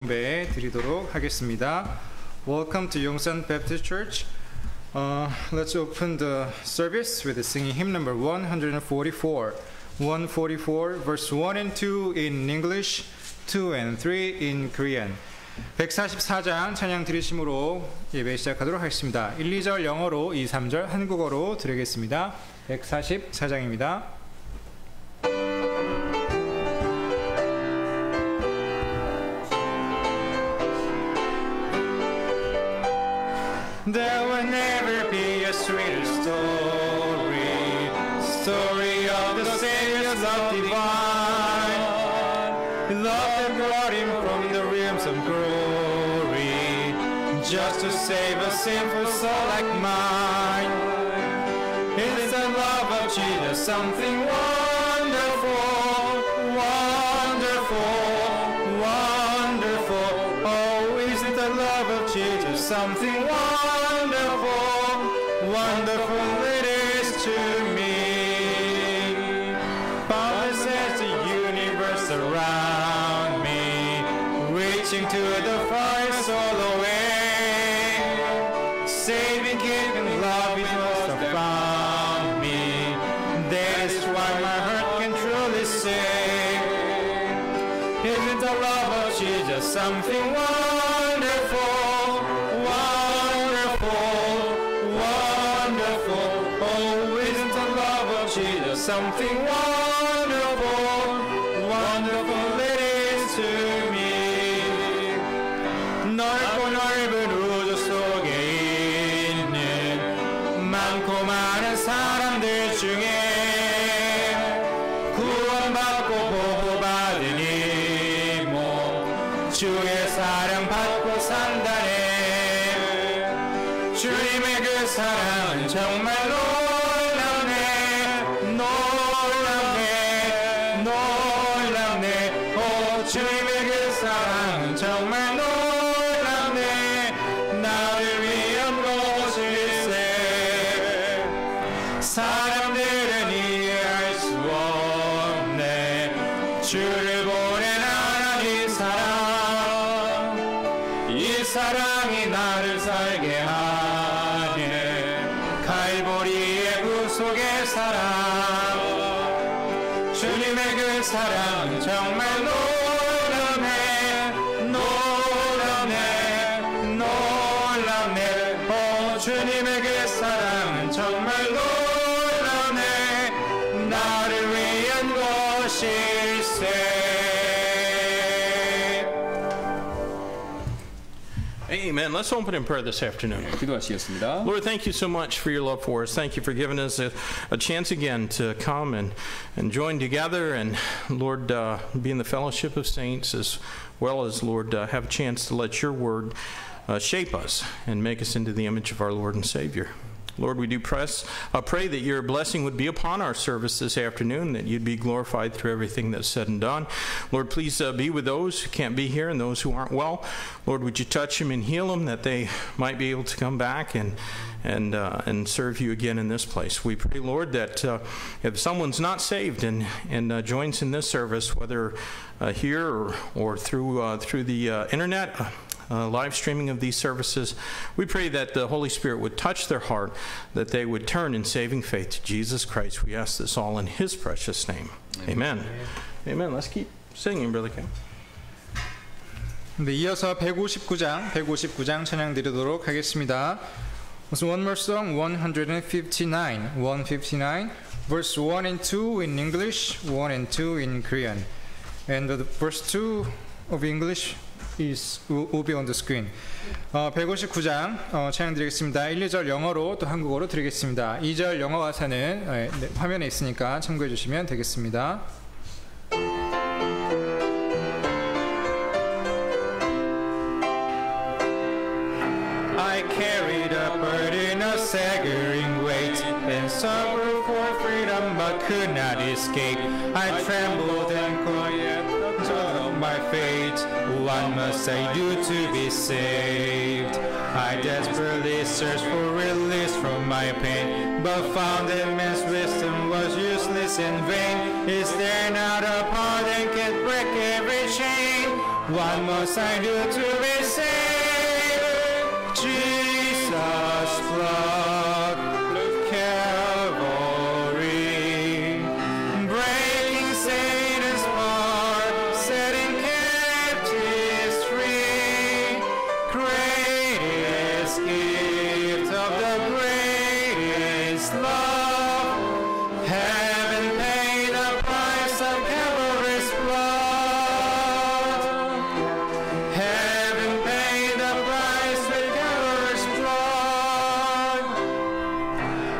배 드리도록 하겠습니다. Welcome to Yongsan Baptist Church. Let's open the service with singing hymn number 144. 144 verse 1 and 2 in English, 2 and 3 in Korean. 144장 찬양 드리심으로 예배 시작하도록 하겠습니다. 1, 2절 영어로 2, 3절 한국어로 드리겠습니다. 144장입니다. There will never be a sweeter story, story of the Savior's love divine. Love that brought him from the realms of glory, just to save a sinful soul like mine. Is the love of Jesus something wonderful, wonderful, wonderful? Oh, isn't the love of Jesus something wonderful? Wonderful it is to me. Possess the universe around me, reaching to the farthest soul away. Saving gift and love it must have found me. That is why my heart can truly say, isn't the love of Jesus something wonderful? Something wonderful, wonderful it is to me. 넓고 넓은 우주 속에 있는 많고 많은 사람들 중에 구원받고 보호받은 이 몸 주의 사랑받고 산다네. 주님의 그 사랑은 정말로 주님의 그 사랑은 정말 놀랍네. 나를 위한 것일세. 사람들은 이해할 수 없네. 주를 보낸 하나님 사랑, 이 사랑이 나를 살게 하네. 갈보리의 구속의 사랑, 주님의 그 사랑은 정말 주님의 그 사랑은 정말 놀라네. 나를 위한 것일세. Amen. Let's open in prayer this afternoon. 기도하시겠습니다. Lord, thank you so much for your love for us. Thank you for giving us a chance again to come and join together and, Lord, be in the fellowship of saints as well as, Lord, have a chance to let your word shape us and make us into the image of our Lord and Savior. Lord, we do pray that your blessing would be upon our service this afternoon, that you'd be glorified through everything that's said and done. Lord, please be with those who can't be here and those who aren't well. Lord, would you touch them and heal them, that they might be able to come back and serve you again in this place. We pray, Lord, that if someone's not saved and joins in this service, whether here or through the internet, live streaming of these services, we pray that the Holy Spirit would touch their heart, that they would turn in saving faith to Jesus Christ. We ask this all in His precious name. Amen. Amen. Let's keep singing, Brother Kim. 네, 이어서 159장 찬양 드리도록 하겠습니다. So one more song, 159, verse 1 and 2 in English, 1 and 2 in Korean. And the verse 2 of English will be on the screen. 159장 찬양 드리겠습니다. 1, 2절 영어로 또 한국어로 드리겠습니다. 2절 영어 가사는 화면에 있으니까 참고해 주시면 되겠습니다. I carried a burden of staggering weight and suffered for freedom but could not escape. I trembled and cried of my fate. What must I do to be saved? I desperately searched for release from my pain, but found that man's wisdom was useless and vain. Is there not a power that can break every chain? What must I do to be saved? Jesus' blood, Calvary, breaking Satan's power, setting captives free. Greatest gift of the greatest love, heaven paid the price of Calvary's blood. Heaven paid the price with Calvary's blood.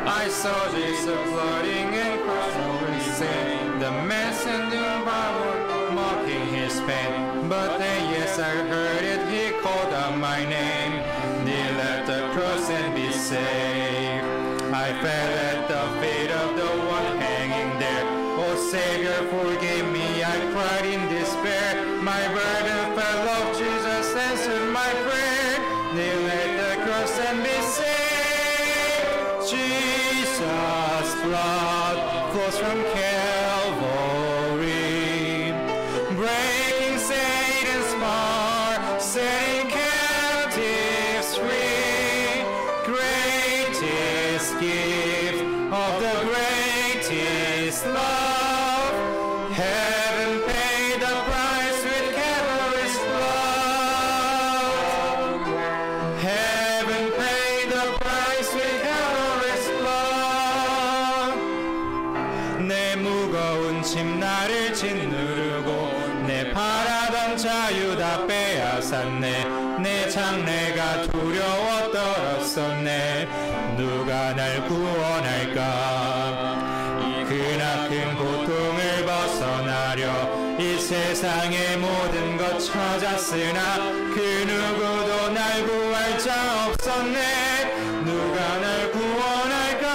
I saw Jesus floating and crushed over his sin, the messenger Bible mocking his pain. But then, yes, I heard it, he called out my name. Kneel at the cross and be saved. I fell at the feet of the one hanging there. Oh Savior, forgive me, I cried in despair. My burden fell off, Jesus answered my prayer. Kneel at the cross and be saved. Jesus' blood flows from Calvary, breaking Satan's power, setting captives free. Greatest gift of the greatest love, heaven paid the price with Calvary's blood. Heaven paid the price with Calvary's blood. 내 무거운 짐 나를 짓누르고 내 바라던 자유 다 빼앗았네. 내 장래가 두려워 떨었었네. 누가 날 구원할까? 그나큰 고통을 벗어나려 이 세상의 모든 것 찾았으나 그 누구도 날 구할 자 없었네. 누가 날 구원할까?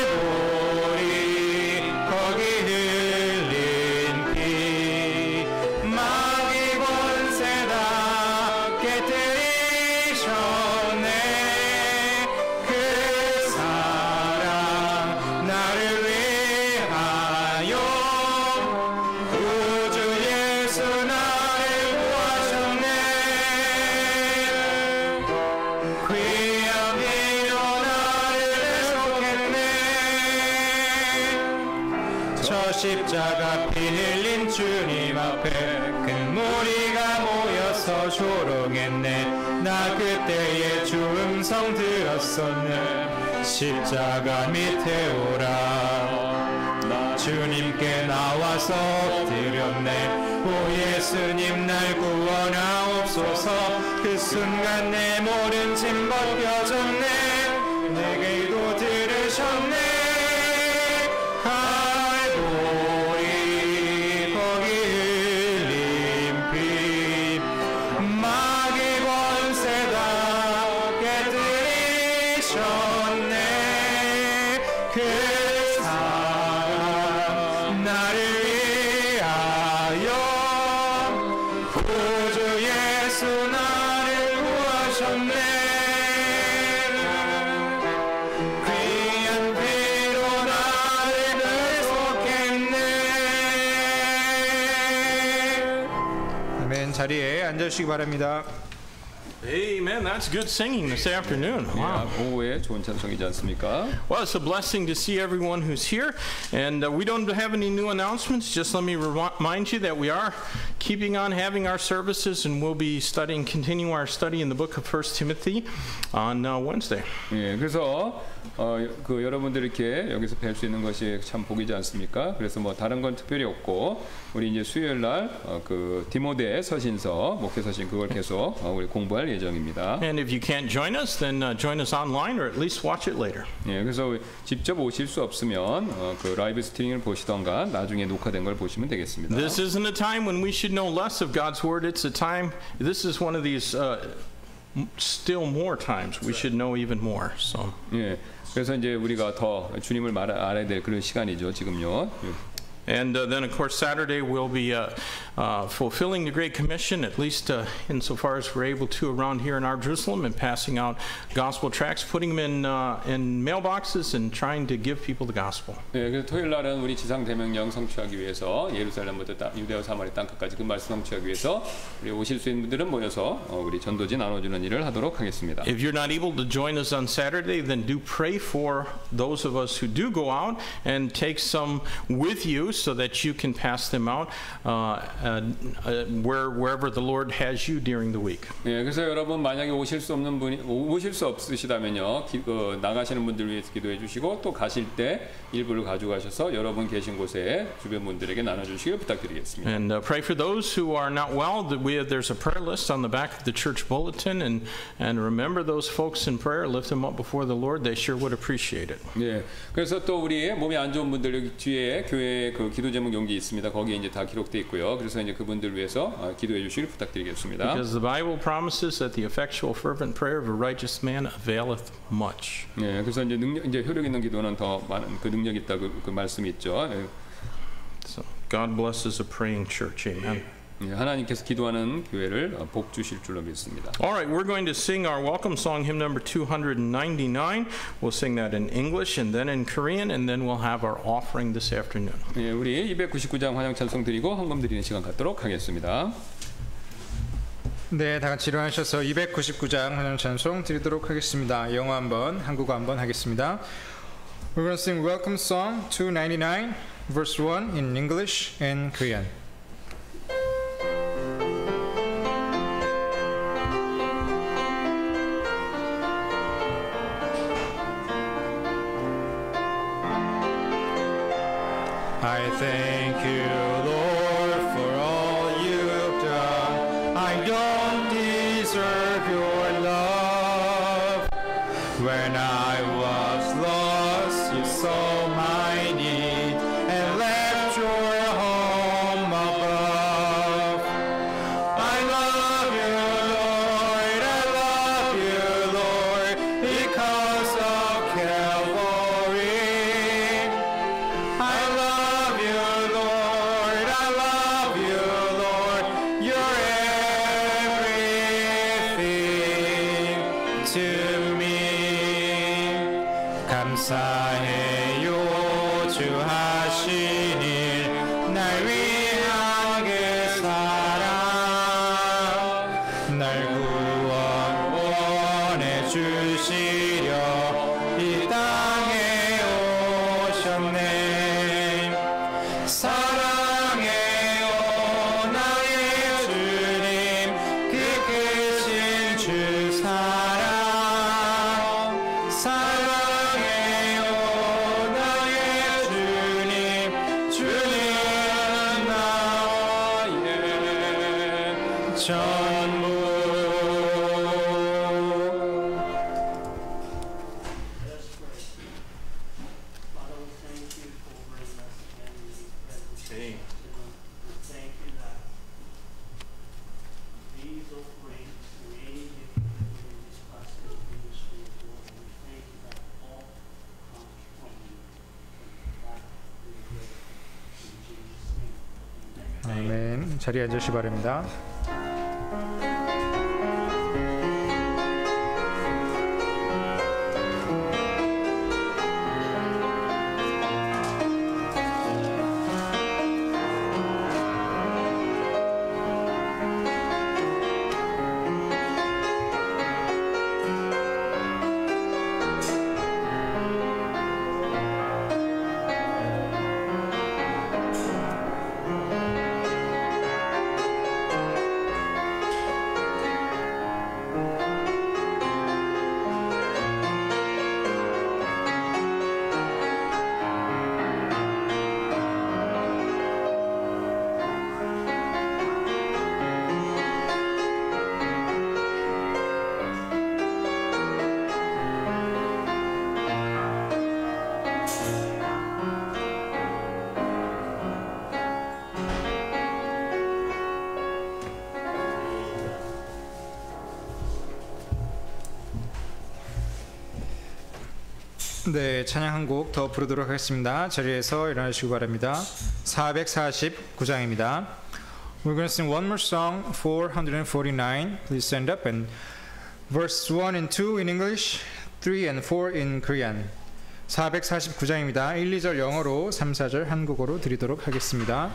갈보리 거기 흘린 피 마귀 권세 다 깨뜨리셨네. 그 사랑 나를 위하여 구주 예수 나를 구하셨네. 귀한 피로 나를 대속했네. 저 십자가 피 흘린 주님 앞에 큰 무리가 모여서 조롱했네. 나 그때의 주 음성 들었었네. 십자가 밑에 오라. 주님께 나와서 엎드렸네. 오 예수님 날 구원하옵소서. 그 순간 내 모든 짐 벗겨졌네. 내게 이도 들으셨네. 갈보리 거기 흘린 피 마귀 권세 다 깨뜨리셨네. 그 사랑 나를 위하여 구주 예수 나를 구하셨네. 귀한 피로 나를 대속했네. 아멘. 자리에 앉으시기 바랍니다. Amen. That's good singing this afternoon. Wow. 오후에 좋은 찬송이지 않습니까? Well, it's a blessing to see everyone who's here. And we don't have any new announcements. Just let me remind you that we are keeping on having our services, and we'll be continuing our study in the book of 1 Timothy on Wednesday. 예, 그래서 그 여러분들 이렇게 여기서 뵐 수 있는 것이 참 복이지 않습니까? 그래서 뭐 다른 건 특별히 없고 우리 이제 수요일 날 그 디모데 서신서 목회 서신 그걸 계속 우리 공부할 예정입니다. And if you can't join us, then join us online or at least watch it later. 예, 그래서 직접 오실 수 없으면 그 라이브 스트리밍을 보시던가 나중에 녹화된 걸 보시면 되겠습니다. This isn't a time when we should know less of God's word. It's a time. This is one of these still more times we should know even more. So. 예. 그래서 이제 우리가 더 주님을 알아야 될 그런 시간이죠, 지금요. And then, of course, Saturday we'll be fulfilling the Great Commission, at least insofar as we're able to around here in our Jerusalem, and passing out gospel tracts, putting them in mailboxes and trying to give people the gospel. 네, 그래서 토요일 날은 우리 지상 대명령 성취하기 위해서 예루살렘부터 유대와 사마리 땅끝까지 그 말씀 성취하기 위해서 우리 오실 수 있는 분들은 모여서 우리 전도지 나눠주는 일을 하도록 하겠습니다. If you're not able to join us on Saturday, then do pray for those of us who do go out and take some with you, so that you can pass them out wherever the Lord has you during the week. 네, 그래서 여러분 만약에 오실 수 없으시다면요, 나가시는 분들 위해서 기도해 주시고 또 가실 때 일부를 가져가셔서 여러분 계신 곳에 주변 분들에게 나눠주시길 부탁드리겠습니다. And pray for those who are not well. There's a prayer list on the back of the church bulletin, and remember those folks in prayer. Lift them up before the Lord. They sure would appreciate it. 네, 그래서 또 우리 몸이 안 좋은 분들 여기 뒤에 교회 그 기도 제목 용지 있습니다. 거기에 이제 다 기록돼 있고요. 그래서 이제 그분들 위해서 기도해 주시길 부탁드리겠습니다. Because the Bible promises that the effectual fervent prayer of a righteous man availeth much. 네, 그래서 이제 효력 있는 기도는 더 많은 그 능력 있다 그 말씀이 있죠. So God blesses a praying church. Amen. 네, 하나님께서 기도하는 교회를 복 주실 줄로 믿습니다. All right, we're going to sing our welcome song, hymn number 299. We'll sing that in English and then in Korean, and then we'll have our offering this afternoon. 네, 우리 299장 환영 찬송 드리고 헌금 드리는 시간 갖도록 하겠습니다. 네, 다 같이 일어나셔서 299장 환영 찬송 드리도록 하겠습니다. 영어 한번, 한국어 한번 하겠습니다. We're going to sing welcome song 299, verse 1 in English and Korean. I thank you, Lord, for all you've done. I don't deserve your love. When I was lost, you saw my need and left your home above. I love you, Lord, I love you, Lord, because of Calvary. I love you, Lord, I love you, Lord, you're everything to me. 감사해요, 주 하신 일, 날 위한 그 사랑, 날 구원해 주시려 이 땅에 오셨네. 사랑해요 나의 주님, 그 크신 주 사랑. 사랑해요 나의 주님, 주님 나의 전부. Father, we thank you for bringing us again in these present. We thank you that these offerings and any gift that we in this classic ministry, Lord, we thank you that all comes from you. That we pray in Jesus' name. Amen. 아멘. 자리에 앉으시 바랍니다. 네, 찬양 한 곡 더 부르도록 하겠습니다. 자리에서 일어나시기 바랍니다. 449장입니다. We're going to sing one more song, 449. Please stand up, and verse 1 and 2 in English, 3 and 4 in Korean. 449장입니다. 1, 2절 영어로, 3, 4절 한국어로 드리도록 하겠습니다.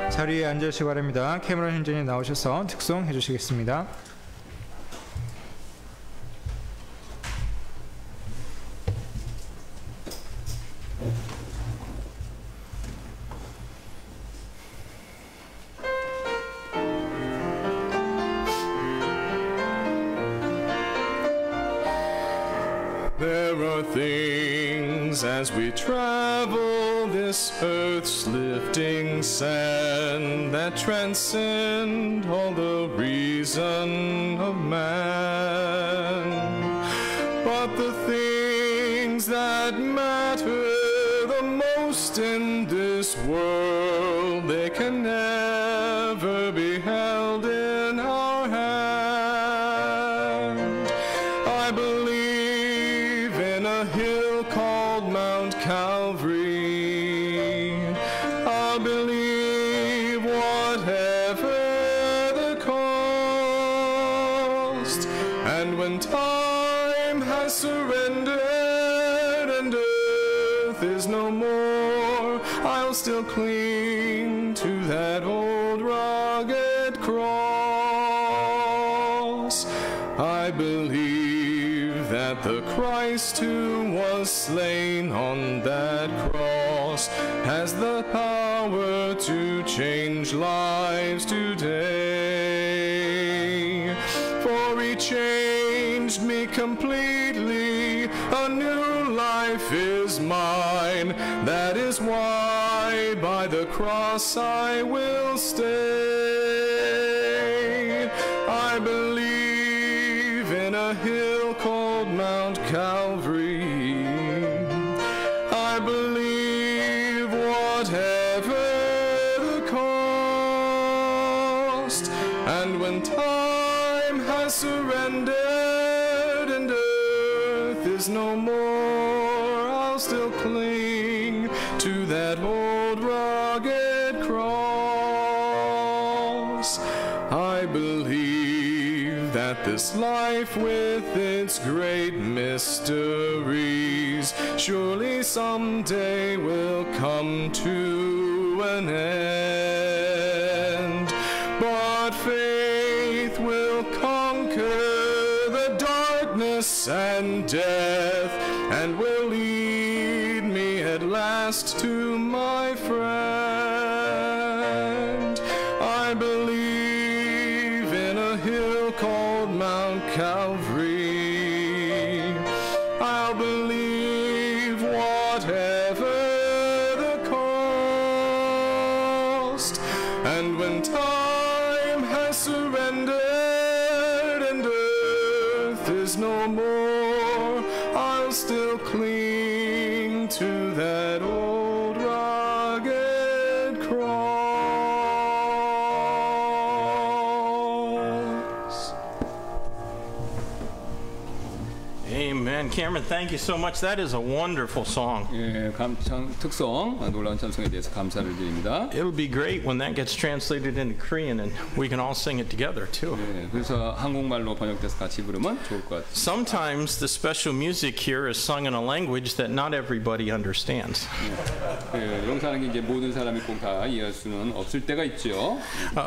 자리에 앉으시기 바랍니다. 캐머런 현장에 나오셔서 특송해 주시겠습니다. There are things as we travel this earth's lifting sand that transcend all the reason of man. But the things that matter the most in this world, they can never be held in our hand. I believe in a hill called Mount Calvary. I believe whatever the cost. And when time has surrendered and earth is no more, I'll still cling to that old rugged cross. I believe that the Christ who was slain on that cross has the power to change lives today. For he changed me completely, a new life is mine. That is why by the cross I will stay. I believe in a hill called Mount Calvary. I believe whatever the cost. And when time has surrendered and earth is no more, I'll still rugged cross. I believe that this life with its great mysteries surely someday will come to an end. But faith will conquer the darkness and death, and will lead me at last to my friend. I believe in a hill called Mount Calvary. I'll believe whatever the cost. And when time has surrendered and earth is no more, I'll still cling to that old rugged cross. Amen. Cameron, thank you so much. That is a wonderful song. 예, 특성 놀라운 찬송에 대해서 감사를 드립니다. It'll be great when that gets translated into Korean and we can all sing it together too. 예, 그래서 한국말로 번역돼서 같이 부르면 좋을 것 같아요. Sometimes the special music here is sung in a language that not everybody understands. 예, 여기서 이제 모든 사람이 꼭 다 이해할 수는 없을 때가 있죠.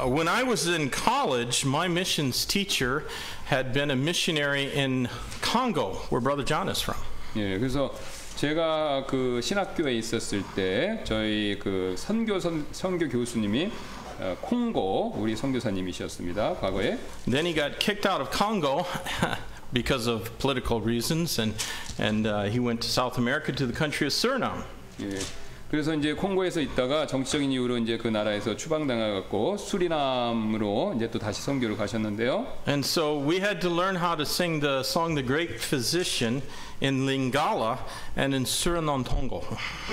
When I was in college, my missions teacher had been a missionary in Congo, where Brother John is from. 예, 그래서 제가 그 신학교에 있었을 때 저희 그 선교 교수님이 콩고 우리 선교사님이셨습니다. 과거에. Then he got kicked out of Congo because of political reasons, and he went to South America to the country of Suriname. 예. 그래서 이제 콩고에서 있다가 정치적인 이유로 이제 그 나라에서 추방당해갖고 수리남으로 이제 또 다시 선교를 가셨는데요. And so we had to learn how to sing the song "The Great Physician" in Lingala and in Suriname Tongo.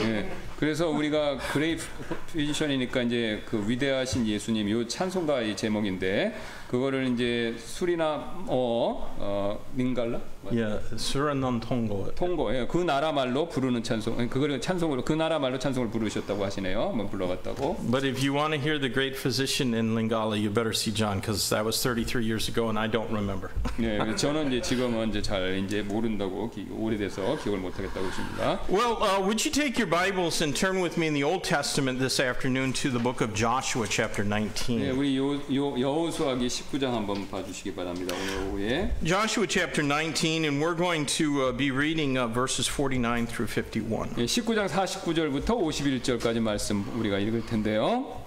예, 그래서 우리가 그레이트 피지션이니까 이제 그 위대하신 예수님 이 찬송가의 제목인데 그거를 이제 수리남어 링갈라? Yeah, Suriname Tongo. 통고, 예, 그 나라 말로 부르는 찬송, 그거를 찬송으로 그 나라 말로 찬송을 부르셨다고 하시네요. 한번 불러봤다고. But if you want to hear The Great Physician in Lingala, you better see John, because that was 33 years ago, and I don't remember. 네, 저는 이제 지금은 이제 잘 이제 모른다고 오래돼서 기억을 못하겠다고 하십니다. Well, would you take your Bibles and turn with me in the Old Testament this afternoon to the book of Joshua, chapter 19. 네, 우리 여호수아기 19장 한번 봐주시기 바랍니다. 오늘 오후에. Joshua chapter 19, and we're going to be reading verses 49 through 51. 네, 19장 49절부터 51절까지 말씀 우리가 읽을 텐데요.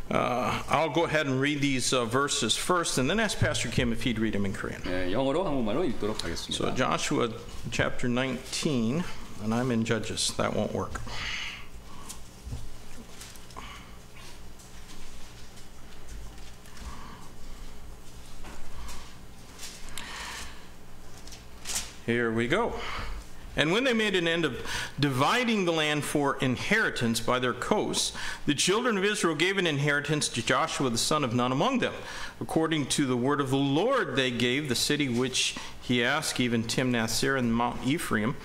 I'll go ahead and read these verses first, and then ask Pastor Kim if he'd read them in Korean. 네, 영어로 한국말로 읽도록 하겠습니다. So Joshua chapter 19, and I'm in Judges. That won't work. Here we go. And when they made an end of dividing the land for inheritance by their coasts, the children of Israel gave an inheritance to Joshua the son of Nun among them. According to the word of the Lord, they gave the city which he asked, even Timnath-Serah and Mount Ephraim.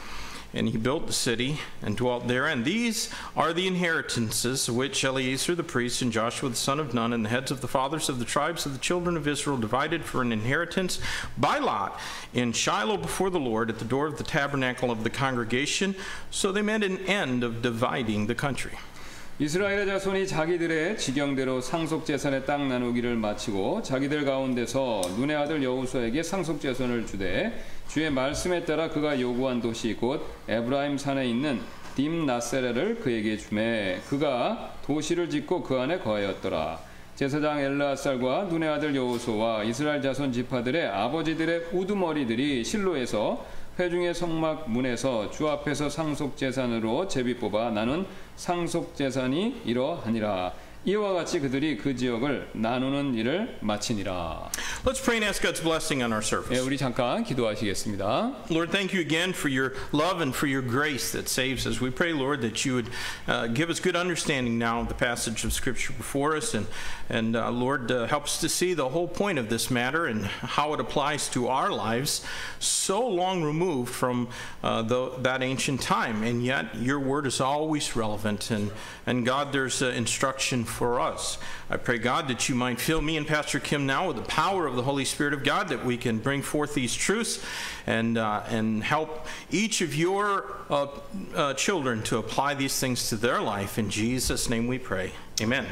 And he built the city and dwelt therein. These are the inheritances which Eleazar the priest and Joshua the son of Nun and the heads of the fathers of the tribes of the children of Israel divided for an inheritance by lot in Shiloh before the Lord at the door of the tabernacle of the congregation. So they made an end of dividing the country. 이스라엘의 자손이 자기들의 지경대로 상속재산의 땅 나누기를 마치고 자기들 가운데서 눈의 아들 여호수아에게 상속재산을 주되 주의 말씀에 따라 그가 요구한 도시 곧 에브라임 산에 있는 딤나세레를 그에게 주매 그가 도시를 짓고 그 안에 거하였더라. 제사장 엘르아살과 눈의 아들 여호수아와 이스라엘 자손 지파들의 아버지들의 우두머리들이 실로에서 회중의 성막 문에서 주 앞에서 상속재산으로 제비 뽑아 나눈 상속재산이 이러하니라. 이와 같이 그들이 그 지역을 나누는 일을 마치니라. Let's pray and ask God's blessing on our service. 예, 우리 잠깐 기도하시겠습니다. Lord, thank you again for your love and for your grace that saves us. We pray, Lord, that you would give us good understanding now of the passage of Scripture before us, and Lord, help us to see the whole point of this matter and how it applies to our lives, so long removed from that ancient time, and yet your word is always relevant, and God, there's instruction for us. I pray, God, that you might fill me and Pastor Kim now with the power of the Holy Spirit of God, that we can bring forth these truths and help each of your children to apply these things to their life. In Jesus' name we pray. Amen.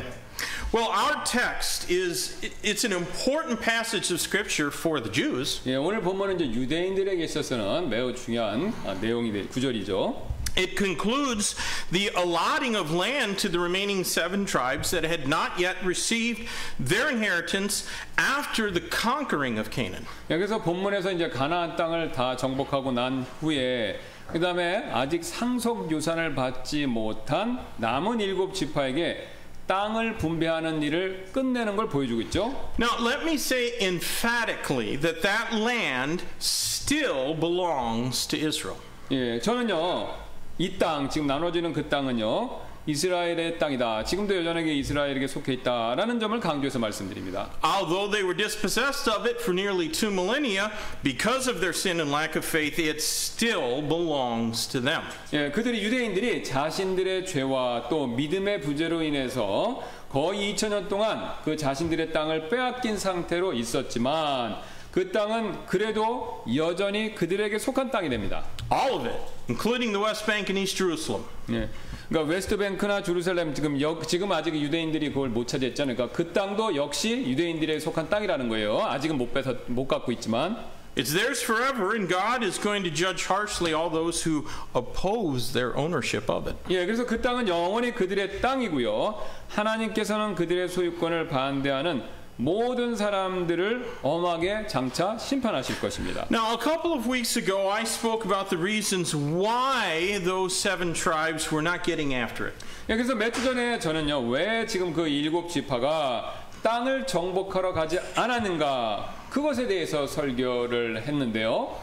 Well, our text it's an important passage of Scripture for the Jews. 예, 오늘 본문은 이제 유대인들에게 있어서는 매우 중요한 구절이죠. It concludes the allotting of land to the remaining 7 tribes that had not yet received their inheritance after the conquering of Canaan. 여기서 본문에서 이제 가나안 땅을 다 정복하고 난 후에 그 다음에 아직 상속 유산을 받지 못한 남은 7 지파에게 땅을 분배하는 일을 끝내는 걸 보여주고 있죠. Now, let me say emphatically that that land still belongs to Israel. 예, 저는요. 이 땅, 지금 나눠지는 그 땅은요. 이스라엘의 땅이다. 지금도 여전하게 이스라엘에게 속해 있다라는 점을 강조해서 말씀드립니다. Although they were dispossessed of it for nearly 2 millennia, because of their sin and lack of faith, it still belongs to them. 예, 유대인들이 자신들의 죄와 또 믿음의 부재로 인해서 거의 2000년 동안 그 자신들의 땅을 빼앗긴 상태로 있었지만 그 땅은 그래도 여전히 그들에게 속한 땅이 됩니다. All of it, including the West Bank and East Jerusalem. 예. 그러니까 웨스트뱅크나 제루살렘 지금 아직 유대인들이 그걸 못 차지했잖아요. 그러니까 그 땅도 역시 유대인들에게 속한 땅이라는 거예요. 아직은 못 갖고 있지만 It's theirs forever, and God is going to judge harshly all those who oppose their ownership of it. 예, 그래서 그 땅은 영원히 그들의 땅이고요. 하나님께서는 그들의 소유권을 반대하는 모든 사람들을 엄하게 장차 심판하실 것입니다. Now, a couple of weeks ago, I spoke about the reasons why those 7 tribes were not getting after it. 예, 그래서 몇 주 전에 저는요, 왜 지금 그 7 지파가 땅을 정복하러 가지 않았는가 그것에 대해서 설교를 했는데요.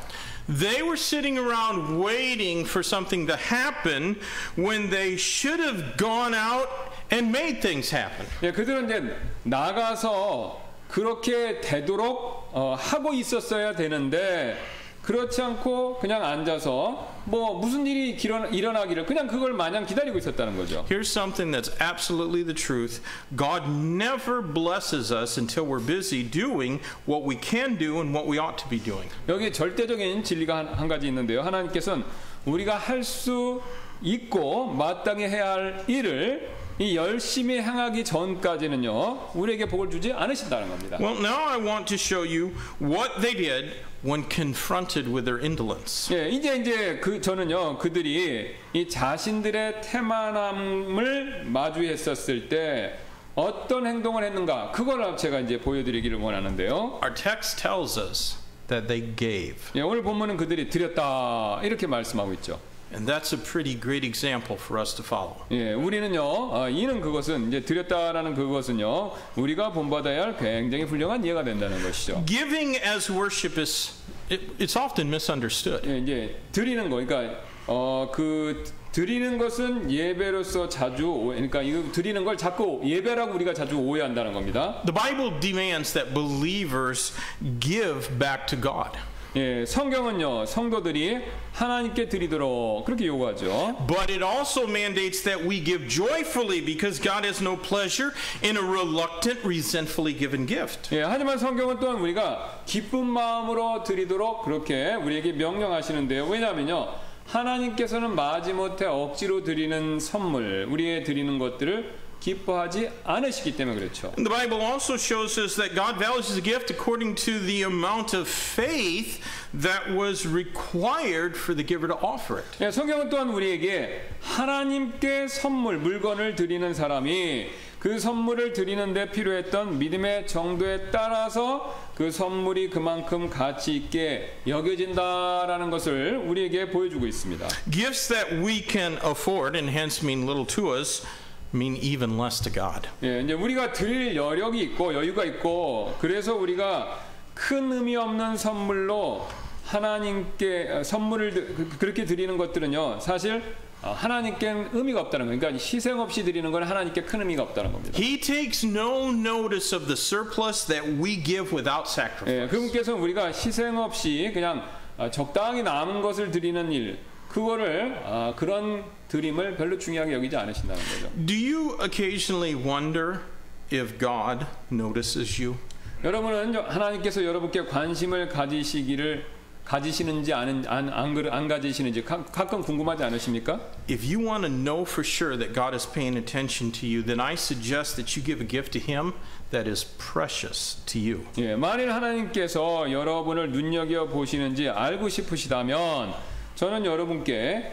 They were sitting around waiting for something to happen when they should have gone out and made things happen. 예, 그들은 이제 나가서 그렇게 되도록 하고 있었어야 되는데 그렇지 않고 그냥 앉아서 뭐 무슨 일이 일어나기를 그냥 그걸 마냥 기다리고 있었다는 거죠. Here's something that's absolutely the truth. God never blesses us until we're busy doing what we can do and what we ought to be doing. 여기 절대적인 진리가 한 가지 있는데요. 하나님께서는 우리가 할 수 있고 마땅히 해야 할 일을 이 열심히 행하기 전까지는요 우리에게 복을 주지 않으신다는 겁니다. Well, now I want to show you what they did when confronted with their indolence. 예, 이제 저는요 그들이 이 자신들의 태만함을 마주했었을 때 어떤 행동을 했는가 그걸 제가 이제 보여드리기를 원하는데요. Our text tells us that they gave. 예, 오늘 본문은 그들이 드렸다 이렇게 말씀하고 있죠. And that's a pretty great example for us to follow. 예, 우리는요, 이는 그것은 이제 드렸다라는 그것은요, 우리가 본받아야 할 굉장히 훌륭한 이해가 된다는 것이죠. Giving as worship it's often misunderstood. 예, 이제 드리는 거, 그러니까 드리는 것은 예배로서 그러니까 이거 드리는 걸 자꾸 예배라고 우리가 자주 오해한다는 겁니다. The Bible demands that believers give back to God. 예, 성경은요 성도들이 하나님께 드리도록 그렇게 요구하죠. But it also mandates that we give joyfully because God has no pleasure in a reluctant, resentfully given gift. 예, 하지만 성경은 또한 우리가 기쁜 마음으로 드리도록 그렇게 우리에게 명령하시는데요. 왜냐하면요 하나님께서는 마지못해 억지로 드리는 선물, 우리의 드리는 것들을 기뻐하지 않으시기 때문에 그렇죠. The Bible also shows us that God values the gift according to the amount of faith that was required for the giver to offer it. 예, 성경은 또한 우리에게 하나님께 선물, 물건을 드리는 사람이 그 선물을 드리는데 필요했던 믿음의 정도에 따라서 그 선물이 그만큼 가치 있게 여겨진다라는 것을 우리에게 보여주고 있습니다. Gifts that we can afford and hence mean little to us mean even less to God. 예, 이제 우리가 드릴 여력이 있고 여유가 있고 그래서 우리가 큰 의미 없는 선물로 하나님께 선물을 그렇게 드리는 것들은요 사실 하나님께 의미가 없다는 거예요. 그러니까 희생 없이 드리는 건 하나님께 큰 의미가 없다는 겁니다. He takes no notice of the surplus that we give without sacrifice. 예, 그분께서는 우리가 희생 없이 그냥 적당히 남은 것을 드리는 일 그거를 그런 드림을 별로 중요하게 여기지 않으신다는 거죠. Do you occasionally wonder if God notices you? 여러분은 하나님께서 여러분께 관심을 가지시는지 안 가지시는지 가끔 궁금하지 않으십니까? If you want to know for sure that God is paying attention to you, then I suggest that you give a gift to Him that is precious to you. 예, 만일 하나님께서 여러분을 눈여겨 보시는지 알고 싶으시다면 저는 여러분께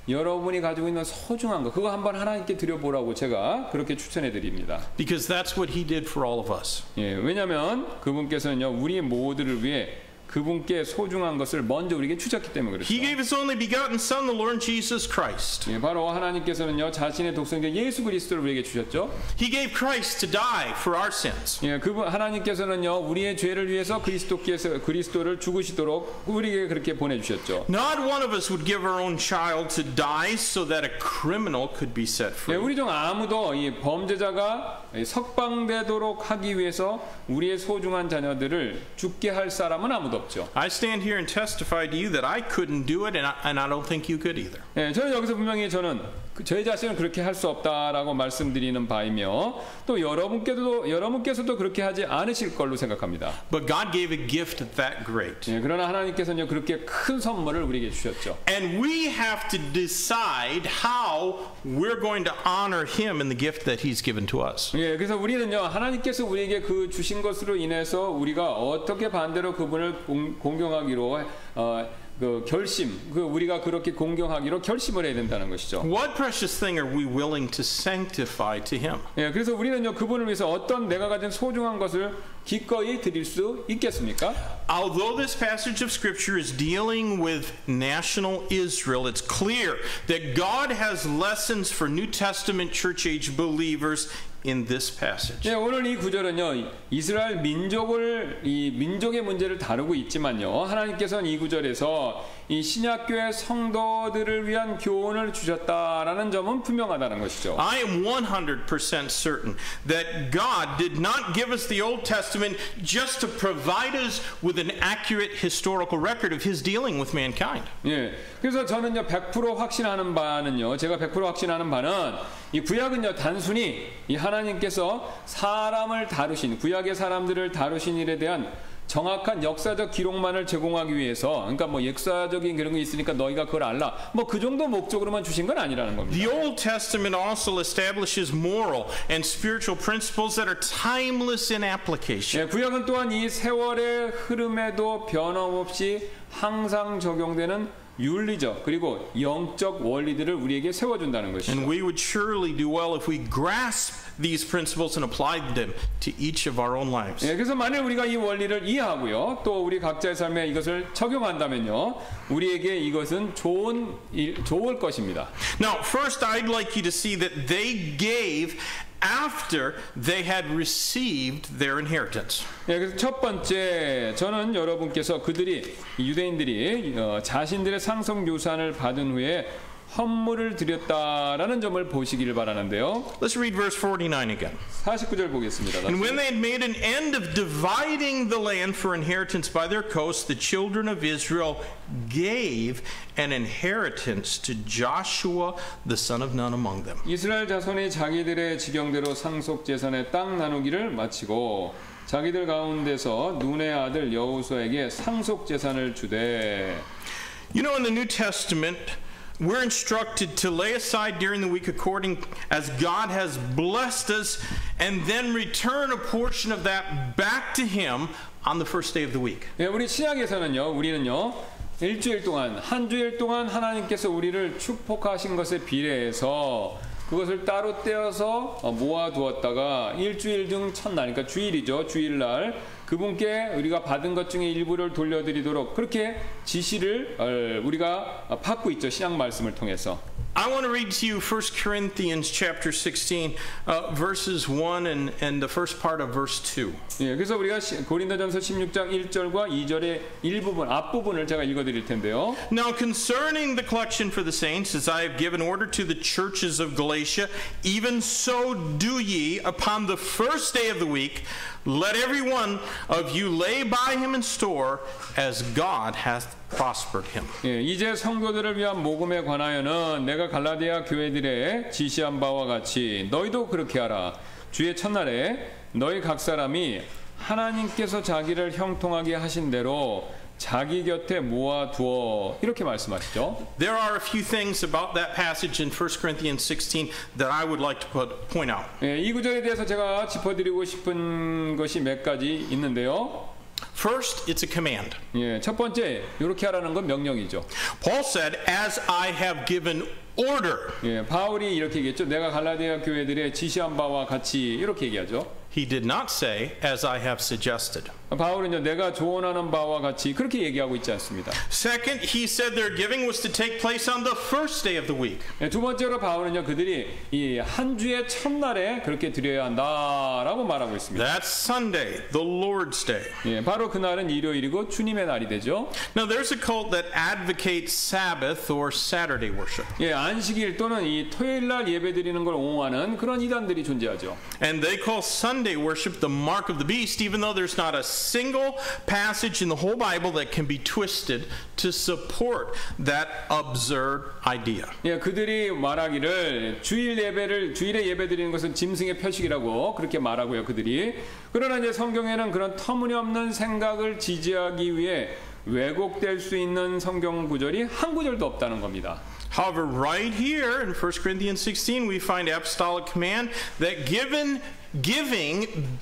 여러분이 가지고 있는 소중한 거 그거 한번 하나님께 드려보라고 제가 그렇게 추천해 드립니다. Because that's what He did for all of us. 예, 왜냐하면 그분께서는요 우리 모두를 위해 그분께 소중한 것을 먼저 우리에게 주셨기 때문에 그렇죠. He gave His only begotten Son, the Lord Jesus Christ. 예, 바로 하나님께서는요 자신의 독생자 예수 그리스도를 우리에게 주셨죠. He gave Christ to die for our sins. 예, 그분 하나님께서는요 우리의 죄를 위해서 그리스도를 죽으시도록 우리에게 그렇게 보내주셨죠. Not one of us would give our own child to die so that a criminal could be set 예, free. 우리 중 아무도 이 범죄자가 석방되도록 하기 위해서 우리의 소중한 자녀들을 죽게 할 사람은 아무도 없죠. I stand here and testify to you that I couldn't do it, and I don't think you could either. 예, 저는 여기서 분명히 저는 저희 자신은 그렇게 할 수 없다라고 말씀드리는 바이며 또 여러분께서도 그렇게 하지 않으실 걸로 생각합니다. But God gave a gift that great. 예, 그러나 하나님께서는 그렇게 큰 선물을 우리에게 주셨죠. And we have to decide how we're going to honor Him in the gift that He's given to us. 예, 그래서 우리는요 하나님께서 우리에게 그 주신 것으로 인해서 우리가 어떻게 반대로 그분을 공경하기로 우리가 그렇게 공경하기로 결심을 해야 된다는 것이죠. What precious thing are we willing to sanctify to Him? 예, 그래서 우리는요 그분을 위해서 어떤 내가 가진 소중한 것을 기꺼이 드릴 수 있겠습니까? Although this passage of Scripture is dealing with national Israel, it's clear that God has lessons for New Testament church age believers in this passage. 예, 오늘 이 구절은요 이스라엘 민족의 문제를 다루고 있지만요 하나님께서는 이 구절에서 이 신약교회 성도들을 위한 교훈을 주셨다라는 점은 분명하다는 것이죠. I am 100% certain that God did not give us the Old Testament just to provide us with an accurate historical record of His dealing with mankind. 예, 그래서 저는요 100% 확신하는 바는요 제가 100% 확신하는 바는 이 구약은요 단순히 이 하나님께서 사람을 다루신 구약의 사람들을 다루신 일에 대한 정확한 역사적 기록만을 제공하기 위해서 그러니까 뭐 역사적인 그런 게 있으니까 너희가 그걸 알라 뭐 그 정도 목적으로만 주신 건 아니라는 겁니다. The Old Testament also establishes moral and spiritual principles that are timeless in application. 예, 구약은 또한 이 세월의 흐름에도 변함없이 항상 적용되는 윤리적 그리고 영적 원리들을 우리에게 세워준다는 것이죠. And we would surely do well if we grasp these principles and applied them to each of our own lives. 예, 그래서 만일 우리가 이 원리를 이해하고요, 또 우리 각자의 삶에 이것을 적용한다면요, 우리에게 이것은 좋을 것입니다. Now, first, I'd like you to see that they gave after they had received their inheritance. 예, 그래서 첫 번째, 저는 여러분께서 유대인들이 자신들의 상속 유산을 받은 후에 헌물을 드렸다라는 점을 보시기를 바라는데요. Let's read verse 49 again. 49절 보겠습니다. And when they had made an end of dividing the land for inheritance by their coasts, the children of Israel gave an inheritance to Joshua, the son of Nun, among them. 이스라엘 자손이 자기들의 지경대로 상속 재산의 땅 나누기를 마치고 자기들 가운데서 눈의 아들 여호수아에게 상속 재산을 주되. You know, in the New Testament, we're instructed to lay aside during the week according as God has blessed us and then return a portion of that back to Him on the first day of the week. 예, 우리 신약에서는요, 우리는요, 한 주일 동안 하나님께서 우리를 축복하신 것에 비례해서 그것을 따로 떼어서 모아두었다가 일주일 중 첫날, 그러니까 주일이죠, 주일날 그분께 우리가 받은 것 중에 일부를 돌려드리도록 그렇게 지시를 우리가 받고 있죠, 신약 말씀을 통해서. I want to read to you 1 Corinthians chapter 16, verses 1 and the first part of verse 2. 예, 그래서 우리가 고린도전서 16장 1절과 2절의 일부분, 앞부분을 제가 읽어드릴 텐데요. Now concerning the collection for the saints, as I have given order to the churches of Galatia, even so do ye upon the first day of the week, let every one of you lay by him in store, as God hath prospered him. 예, 이제 성도들을 위한 모금에 관하여는 내가 갈라디아 교회들에 지시한 바와 같이 너희도 그렇게 하라. 주의 첫날에 너희 각 사람이 하나님께서 자기를 형통하게 하신 대로 자기 곁에 모아두어 이렇게 말씀하시죠. There are a few things about that passage in 1 Corinthians 16 that I would like to point out. 예, 이 구절에 대해서 제가 짚어드리고 싶은 것이 몇 가지 있는데요. First, it's a command. 예, 첫 번째, 이렇게 하라는 건 명령이죠. Paul said, as I have given order. 예, 바울이 이렇게 얘기했죠. 내가 갈라디아 교회들에 지시한 바와 같이 이렇게 얘기하죠. He did not say, as I have suggested. 바울은요, 내가 조언하는 바와 같이 그렇게 얘기하고 있지 않습니다. Second, he said their giving was to take place on the first day of the week. 예, 두 번째로 바울은요, 그들이 이 한 주의 첫날에 그렇게 드려야 한다라고 말하고 있습니다. That's Sunday, the Lord's Day. 예, 바로 그날은 일요일이고 주님의 날이 되죠. Now, there's a cult that advocates Sabbath or Saturday worship. 예, 안식일 또는 이 토요일 날 예배드리는 걸 옹호하는 그런 이단들이 존재하죠. And they call Sunday worship the mark of the beast, even though there's not a single passage in the whole Bible that can be twisted to support that absurd idea. 예, 그들이 말하기를 주일에 예배드리는 것은 짐승의 표식이라고 그렇게 말하고요, 그들이. 그러나 이제 성경에는 그런 터무니없는 생각을 지지하기 위해 왜곡될 수 있는 성경 구절이 한 구절도 없다는 겁니다. However, right here in 1 Corinthians 16, we find apostolic command that giving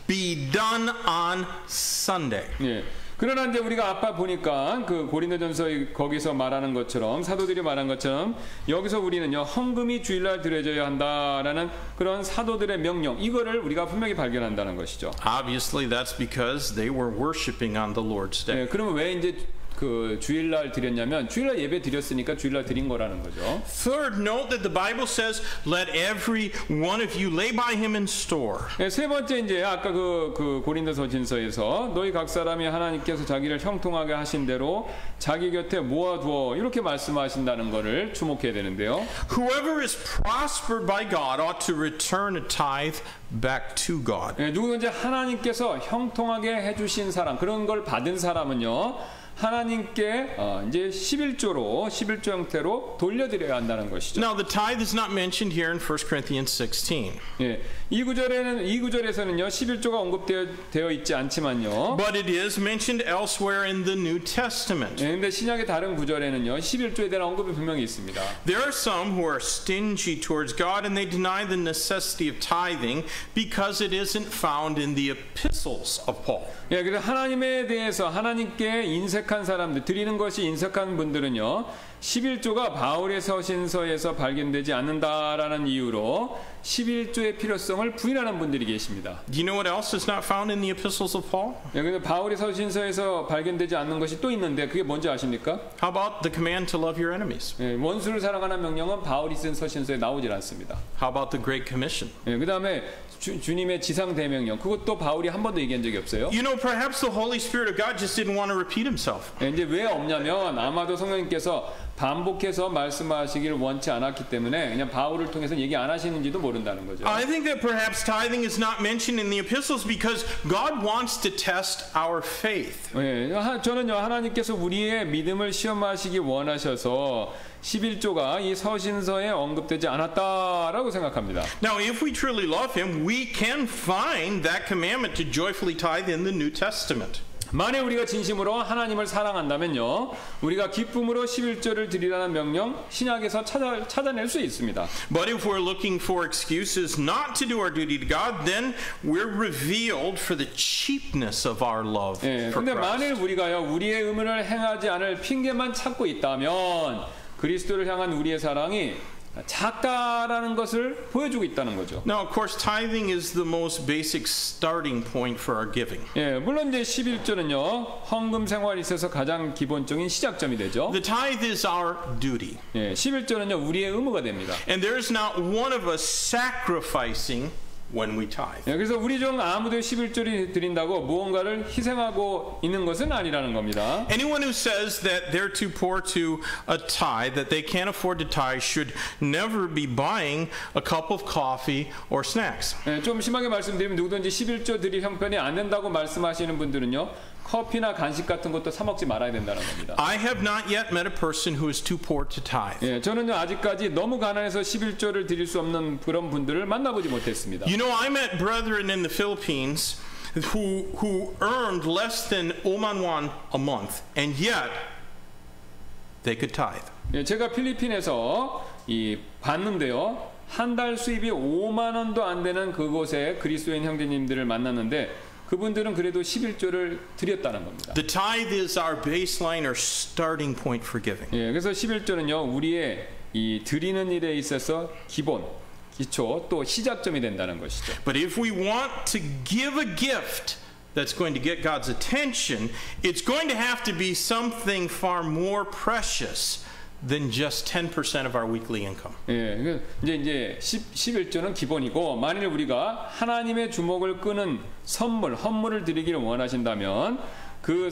be done on Sunday. 예. 그러나 이제 우리가 아까 보니까 그 고린도전서 거기서 말하는 것처럼 사도들이 말한 것처럼 여기서 우리는요 헌금이 주일날 드려져야 한다라는 그런 사도들의 명령 이거를 우리가 분명히 발견한다는 것이죠. Obviously, that's because they were worshiping on the Lord's Day. 예, 그러면 왜 이제 그 주일날 드렸냐면 주일날 예배 드렸으니까 주일날 드린 거라는 거죠. Third, note that the Bible says, "Let every one of you lay by him in store." 예, 세 번째 이제 아까 그 고린도서진서에서 너희 각 사람이 하나님께서 자기를 형통하게 하신 대로 자기 곁에 모아두어 이렇게 말씀하신다는 것을 주목해야 되는데요. Whoever is prospered by God ought to return a tithe back to God. 예, 누구든지 하나님께서 형통하게 해주신 사람 그런 걸 받은 사람은요. 하나님께 이제 11조 형태로 돌려드려야 한다는 것이죠. Now the tithe is not mentioned here in 1 Corinthians 16. 예, 이 구절에서는요 11조가 언급되어 있지 않지만요. But it is mentioned elsewhere in the New Testament. 예, 근데 신약의 다른 구절에는요 11조에 대한 언급이 분명히 있습니다. There are some who are stingy towards God and they deny the necessity of tithing because it isn't found in the epistles of Paul. 예, 그래서 하나님에 대해서 하나님께 인색한 사람들, 드리는 것이 인색한 분들은요, 11조가 바울의 서신서에서 발견되지 않는다라는 이유로 11조의 필요성을 부인하는 분들이 계십니다. Do you know what else is not found in the epistles of Paul? 예, 근데 바울의 서신서에서 발견되지 않는 것이 또 있는데 그게 뭔지 아십니까? How about the command to love your enemies? 예, 원수를 사랑하는 명령은 바울이 쓴 서신서에 나오질 않습니다. How about the Great Commission? 예, 그 다음에 주님의 지상 대명령 그것도 바울이 한 번도 얘기한 적이 없어요. You know, perhaps the Holy Spirit of God just didn't want to repeat himself. 예, 이제 왜 없냐면 아마도 성령님께서 반복해서 말씀하시기를 원치 않았기 때문에 그냥 바울을 통해서 얘기 안 하시는지도 모른다는 거죠. I think that perhaps tithing is not mentioned in the epistles because God wants to test our faith. 예, 저는요 하나님께서 우리의 믿음을 시험하시기 원하셔서 11조가 이 서신서에 언급되지 않았다라고 생각합니다. Now, if we truly love him, we can find that commandment to joyfully tithe in the New Testament. 만약 우리가 진심으로 하나님을 사랑한다면요 우리가 기쁨으로 11조를 드리라는 명령 신약에서 찾아낼 수 있습니다. But if we're looking for excuses not to do our duty to God, then we're revealed for the cheapness of our love 예, for 근데 Christ. 만일 우리가요 우리의 의무를 행하지 않을 핑계만 찾고 있다면 그리스도를 향한 우리의 사랑이 작다라는 것을 보여주고 있다는 거죠. Now, of course, tithing is the most basic starting point for our giving. 예, 물론 이제 11조는요 헌금 생활에 있어서 가장 기본적인 시작점이 되죠. The tithe is our duty. 예, 11조는요 우리의 의무가 됩니다. And there is not one of us sacrificing when we tithe. 예, 그래서 우리 중 아무도 11조를 드린다고 무언가를 희생하고 있는 것은 아니라는 겁니다. Anyone who says that they're too poor to tithe, that they can't afford to tithe, should never be buying a cup of coffee or snacks. 예, 좀 심하게 말씀드리면 누구든지 11조 드릴 형편이 안 된다고 말씀하시는 분들은요 커피나 간식 같은 것도 사 먹지 말아야 된다는 겁니다. I have not yet met a person who is too poor to tithe. 예, 저는요 아직까지 너무 가난해서 11조를 드릴 수 없는 그런 분들을 만나보지 못했습니다. You know, I met brethren in the Philippines who earned less than 5만 won a month, and yet they could tithe. 예, 제가 필리핀에서 봤는데요. 한 달 수입이 5만 원도 안 되는 그곳에 그리스도인 형제님들을 만났는데 그분들은 그래도 11조를 드렸다는 겁니다. The tithe is our baseline or starting point for giving. 예, 그래서 11조는요 우리의 이 드리는 일에 있어서 기본, 기초 또 시작점이 된다는 것이죠. But if we want to give a gift that's going to get God's attention, it's going to have to be something far more precious than just 10% of our weekly income. 예, 이제 11조는 기본이고 만일 우리가 하나님의 주목을 끄는 헌물을 드리기를 원하신다면 그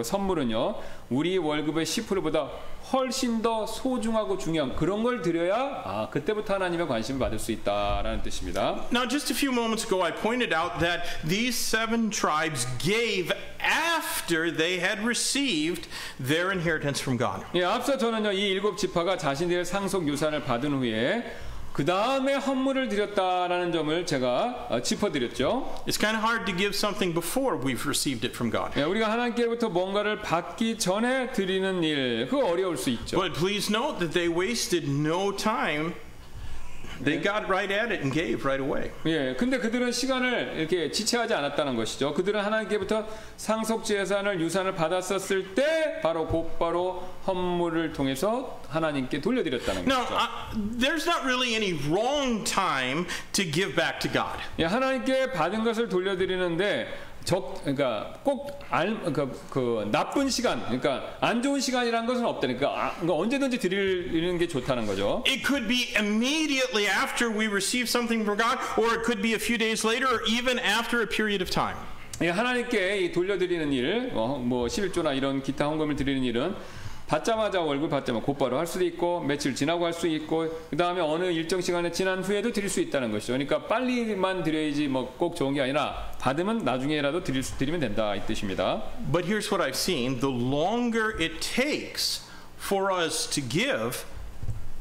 선물은요 우리 월급의 10%보다 훨씬 더 소중하고 중요한 그런 걸 드려야 그때부터 하나님의 관심을 받을 수 있다라는 뜻입니다. Now, just a few moments ago, I pointed out that these 7 tribes gave after they had received their inheritance from God. 예, 앞서 저는요 이 7 지파가 자신들의 상속 유산을 받은 후에 그 다음에 헌물을 드렸다라는 점을 제가 짚어드렸죠. It's kind of hard to give something before we've received it from God. 예, 우리가 하나님께로부터 뭔가를 받기 전에 드리는 일, 그거 어려울 수 있죠. But please note that they wasted no time. They got right at it and gave right away. 예, 근데 그들은 시간을 이렇게 지체하지 않았다는 것이죠. 그들은 하나님께부터 상속 재산을 유산을 받았었을 때 바로 곧바로 헌물을 통해서 하나님께 돌려드렸다는 Now, 것이죠. there's not really any wrong time to give back to God. 예, 하나님께 받은 것을 돌려드리는데 그러니까 꼭 그 나쁜 시간, 그러니까 안 좋은 시간이라는 것은 없다니까. 그러니까 언제든지 드리는 게 좋다는 거죠. It could be immediately after we receive something from God, or it could be a few days later, or even after a period of time. 예, 하나님께 이 돌려드리는 일, 뭐 11조나 이런 기타 헌금을 드리는 일은 받자마자 월급 받자마자 곧바로 할 수도 있고 며칠 지나고 할 수 있고 그 다음에 어느 일정 시간에 지난 후에도 드릴 수 있다는 것이죠. 그러니까 빨리만 드려야지 뭐 꼭 좋은 게 아니라 받으면 나중에라도 드리면 된다 이 뜻입니다. But here's what I've seen: the longer it takes for us to give,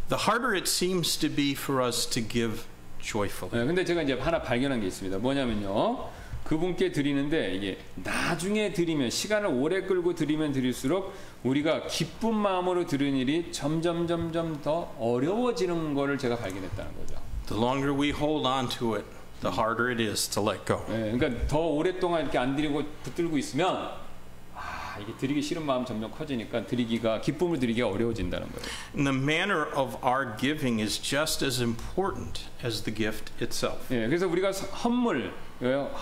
the harder it seems to be for us to give joyfully. 네, 근데 제가 이제 하나 발견한 게 있습니다. 뭐냐면요. 그분께 드리는데 이게 나중에 드리면 시간을 오래 끌고 드리면 드릴수록 우리가 기쁜 마음으로 드리는 일이 점점 더 어려워지는 거를 제가 발견했다는 거죠. The longer we hold on to it, the harder it is to let go. 네, 그러니까 더 오랫동안 이렇게 안 드리고 붙들고 있으면 이게 드리기 싫은 마음 점점 커지니까 기쁨을 드리기가 어려워진다는 거예요. And the manner of our giving is just as important as the gift itself. 예, 그래서 우리가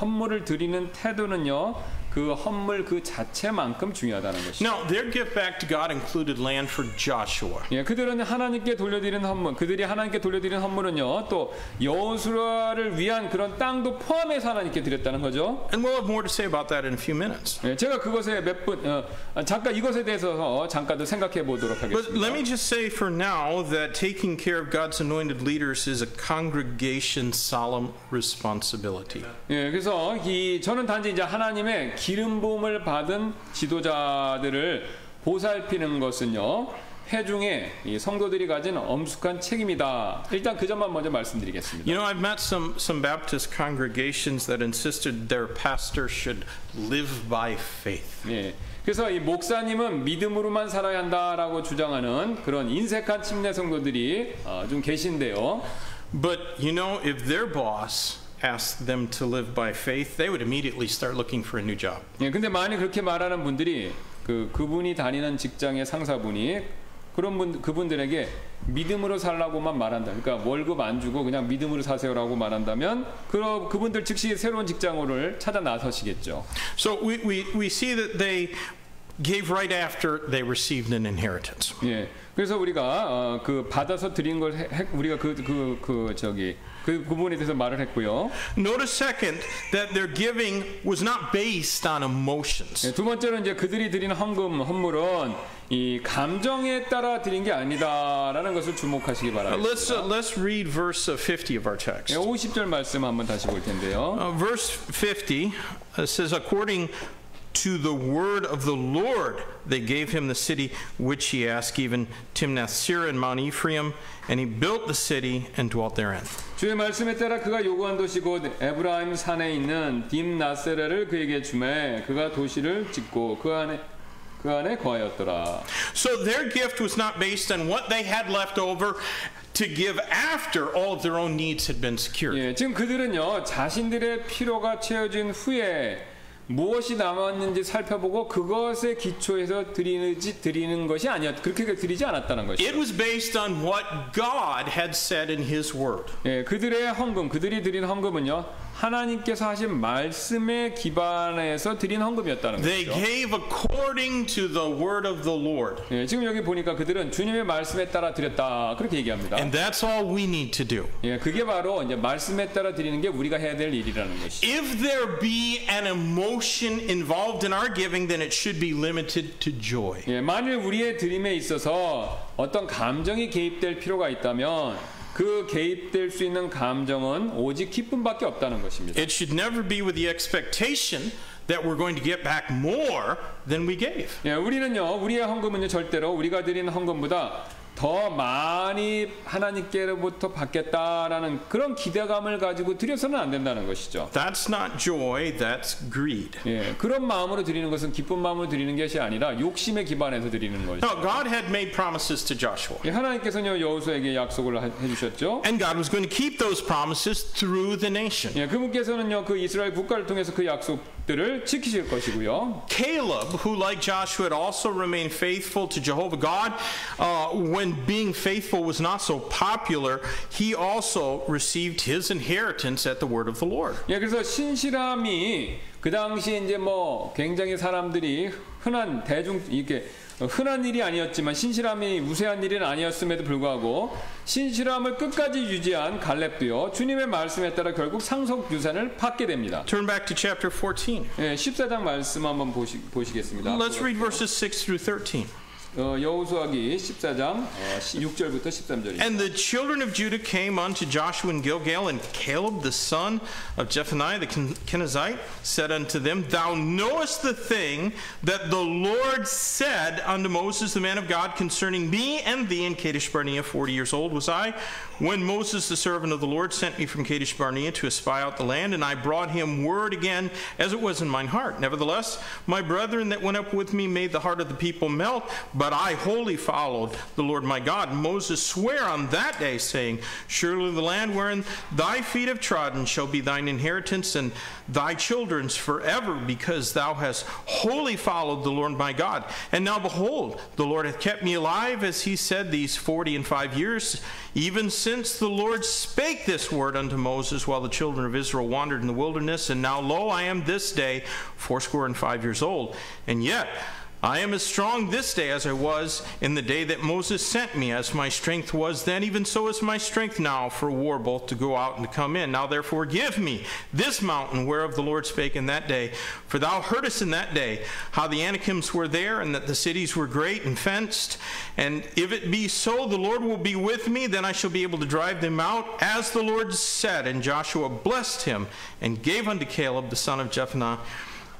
헌물을 드리는 태도는요, 그 헌물 그 자체만큼 중요하다는 것이죠. Now, their gift back to God included land for Joshua. 예, 그들은 하나님께 돌려드리는 헌물, 그들이 하나님께 돌려드리는 헌물은요, 또 여호수아를 위한 그런 땅도 포함해서 하나님께 드렸다는 거죠. And we'll have more to say about that in a few minutes. 예, 제가 그것에 잠깐 이것에 대해서 잠깐 더 생각해 보도록 But let me 하겠습니다. just say for now that taking care of God's anointed leaders is a congregation's solemn responsibility. 예, 그래서 저는 단지 이제 하나님의 기름 부음을 받은 지도자들을 보살피는 것은요, 회중의 이 성도들이 가진 엄숙한 책임이다. 일단 그 점만 먼저 말씀드리겠습니다. You know, I've met some Baptist congregations that insisted their pastor should live by faith. 예, 그래서 이 목사님은 믿음으로만 살아야 한다라고 주장하는 그런 인색한 침례 성도들이 좀 계신데요. But you know, if their boss asked them to live by faith, they would immediately start looking for a new job. 예, 근데 만약 그렇게 말하는 분들이 그분이 다니는 직장의 상사분이 그분들에게 믿음으로 살라고만 말한다. 그러니까 월급 안 주고 그냥 믿음으로 사세요라고 말한다면 그분들 즉시 새로운 직장을 찾아 나서시겠죠. So we see that they gave right after they received an inheritance. 예. 그래서 우리가 그 받아서 드린 걸 우리가 그 부분에 대해서 말을 했고요. Notice second that their giving was not based on emotions. 예, 두 번째는 이제 그들이 드린 헌물은 이 감정에 따라 드린 게 아니다라는 것을 주목하시기 바랍니다. Let's read verse 50 of our text. 예, 50절 말씀 한번 다시 볼 텐데요. Verse 50 says, according to the word of the Lord, they gave him the city which he asked, even Timnath-Serah and Mount Ephraim, and he built the city and dwelt therein. 주의 말씀에 따라 그가 요구한 도시 곧 에브라임 산에 있는 딥나세라를 그에게 주매 그가 도시를 짓고 그 안에 거하였더라. So their gift was not based on what they had left over to give after all of their own needs had been secured. 예, 지금 그들은요 자신들의 필요가 채워진 후에 무엇이 남았는지 살펴보고 그것에 기초해서 드리는 것이 그렇게 드리지 않았다는 것이죠. It was based on what God had said in His Word. 예, 그들이 드린 헌금은요 하나님께서 하신 말씀에 기반해서 드린 헌금이었다는 They 것이죠. gave according to the word of the Lord. 예, 지금 여기 보니까 그들은 주님의 말씀에 따라 드렸다 그렇게 얘기합니다. And that's all we need to do. 예, 그게 바로 이제 말씀에 따라 드리는 게 우리가 해야 될 일이라는 것이죠. If there be an emotion involved in our giving, then it should be limited to joy. 예, 만일 우리의 드림에 있어서 어떤 감정이 개입될 필요가 있다면 그 개입될 수 있는 감정은 오직 기쁨밖에 없다는 것입니다. It should never be with the expectation that we're going to get back more than we gave. 예, 우리의 헌금은요 절대로 우리가 드린 헌금보다 더 많이 하나님께로부터 받겠다라는 그런 기대감을 가지고 드려서는 안 된다는 것이죠. That's not joy, that's greed. 예, 그런 마음으로 드리는 것은 기쁜 마음으로 드리는 것이 아니라 욕심에 기반해서 드리는 것이죠. Now, God had made promises to Joshua. 예, 하나님께서는 여호수아에게 약속을 해주셨죠. And God was going to keep those promises through the nation. 예, 그분께서는요 그 이스라엘 국가를 통해서 그 약속들을 지키실 것이고요. Caleb, who like Joshua had also remained faithful to Jehovah God, when being faithful was not so popular, he also received his inheritance at the word of the Lord. 예, 그래서 신실함이 그 당시 이제 뭐 굉장히 사람들이 흔한 일이 아니었지만 신실함이 우세한 일은 아니었음에도 불구하고 신실함을 끝까지 유지한 갈렙도요 주님의 말씀에 따라 결국 상속 유산을 받게 됩니다. Turn back to chapter 14. 예, 14장 말씀 한번 보시겠습니다. Let's read verses 6 through 13. 여호수아기 14장 6절부터 13절입니다. And the children of Judah came unto Joshua in Gilgal, and Caleb the son of Jephunneh the Kenizzite said unto them, Thou knowest the thing that the Lord said unto Moses the man of God concerning me and thee in Kadesh Barnea. 40 years old was I, when Moses the servant of the Lord sent me from Kadesh Barnea to espy out the land, and I brought him word again as it was in mine heart. Nevertheless, my brethren that went up with me made the heart of the people melt, but I wholly followed the Lord my God. Moses sware on that day, saying, Surely the land wherein thy feet have trodden shall be thine inheritance, and thy children's forever, because thou hast wholly followed the Lord my God. And now behold, the Lord hath kept me alive, as he said, these 45 years, even since the Lord spake this word unto Moses, while the children of Israel wandered in the wilderness. And now, lo, I am this day 85 years old, and yet I am as strong this day as I was in the day that Moses sent me. As my strength was then, even so is my strength now for war, both to go out and to come in. Now therefore give me this mountain whereof the Lord spake in that day. For thou heardest in that day how the Anakims were there, and that the cities were great and fenced. And if it be so, the Lord will be with me, then I shall be able to drive them out, as the Lord said. And Joshua blessed him, and gave unto Caleb the son of Jephunneh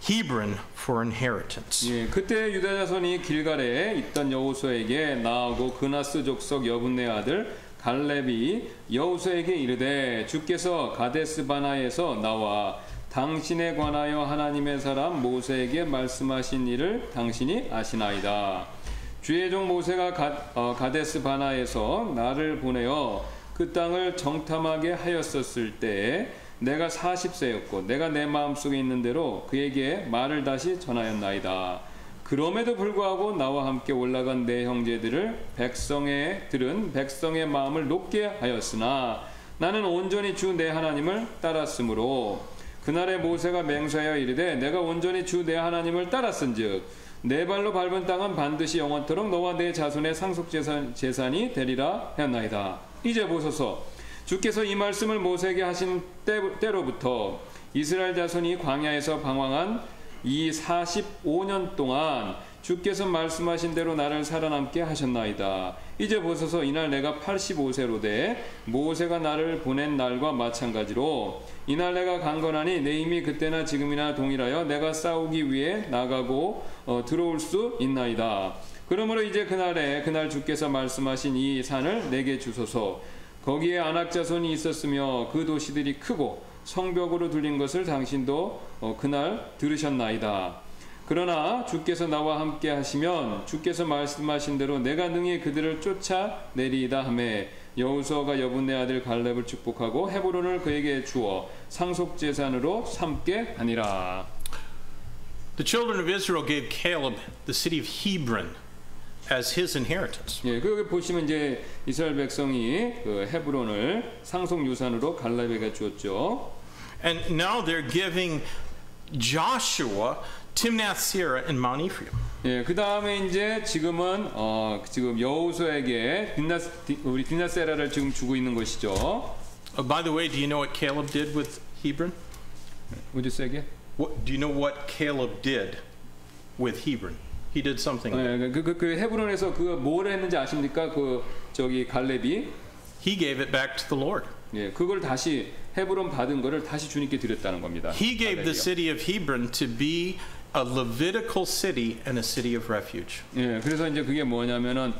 Hebron for inheritance. 예, 그때 유다 자손이 길갈에 있던 여호수아에게 나아오고 그나스 족속 여분네 아들 갈렙이 여호수아에게 이르되 주께서 가데스 바나에서 나와 당신에 관하여 하나님의 사람 모세에게 말씀하신 일을 당신이 아시나이다. 주의 종 모세가 가데스 바나에서 나를 보내어 그 땅을 정탐하게 하였었을 때에 내가 40세였고 내가 내 마음속에 있는 대로 그에게 말을 다시 전하였나이다. 그럼에도 불구하고 나와 함께 올라간 내 형제들은 백성의 마음을 높게 하였으나 나는 온전히 주 내 하나님을 따랐으므로 그날에 모세가 맹세하여 이르되 내가 온전히 주 내 하나님을 따랐은즉 내 발로 밟은 땅은 반드시 영원토록 너와 내 자손의 상속재산이 되리라 하였나이다. 이제 보소서 주께서 이 말씀을 모세에게 하신 때로부터 이스라엘 자손이 광야에서 방황한 이 45년 동안 주께서 말씀하신 대로 나를 살아남게 하셨나이다. 이제 보소서 이날 내가 85세로 돼 모세가 나를 보낸 날과 마찬가지로 이날 내가 강건하니 내 힘이 그때나 지금이나 동일하여 내가 싸우기 위해 나가고 들어올 수 있나이다. 그러므로 이제 그날 주께서 말씀하신 이 산을 내게 주소서. 거기에 아낙 자손이 있었으며 그 도시들이 크고 성벽으로 둘린 것을 당신도 그날 들으셨나이다. 그러나 주께서 나와 함께 하시면 주께서 말씀하신 대로 내가 능히 그들을 쫓아내리이다 하매 여호수아가 여분네 아들 갈렙을 축복하고 헤브론을 그에게 주어 상속재산으로 삼게 하니라. The children of Israel gave Caleb the city of Hebron as his inheritance. 예, 그 여기 보시면 이제 이스라엘 백성이 그 헤브론을 상속 유산으로 갈렙에게 주었죠. And now they're giving Joshua Timnath-Serah and Mount Ephraim. 예, 그 다음에 이제 지금은 지금 여호수아에게 우리 딥낫세라를 지금 주고 있는 것이죠. By the way, do you know what Caleb did with Hebron? Would you say again? Do you know what Caleb did with Hebron? He did something. 예, 그 헤브론에서 그 뭘 했는지 아십니까? 그 저기 갈렙이 He gave it back to the Lord. 예, 그걸 다시 헤브론 받은 거를 다시 주님께 드렸다는 겁니다. He gave the city of Hebron to be a Levitical city and a city of refuge. 예, 그래서 이제 그게 뭐냐면은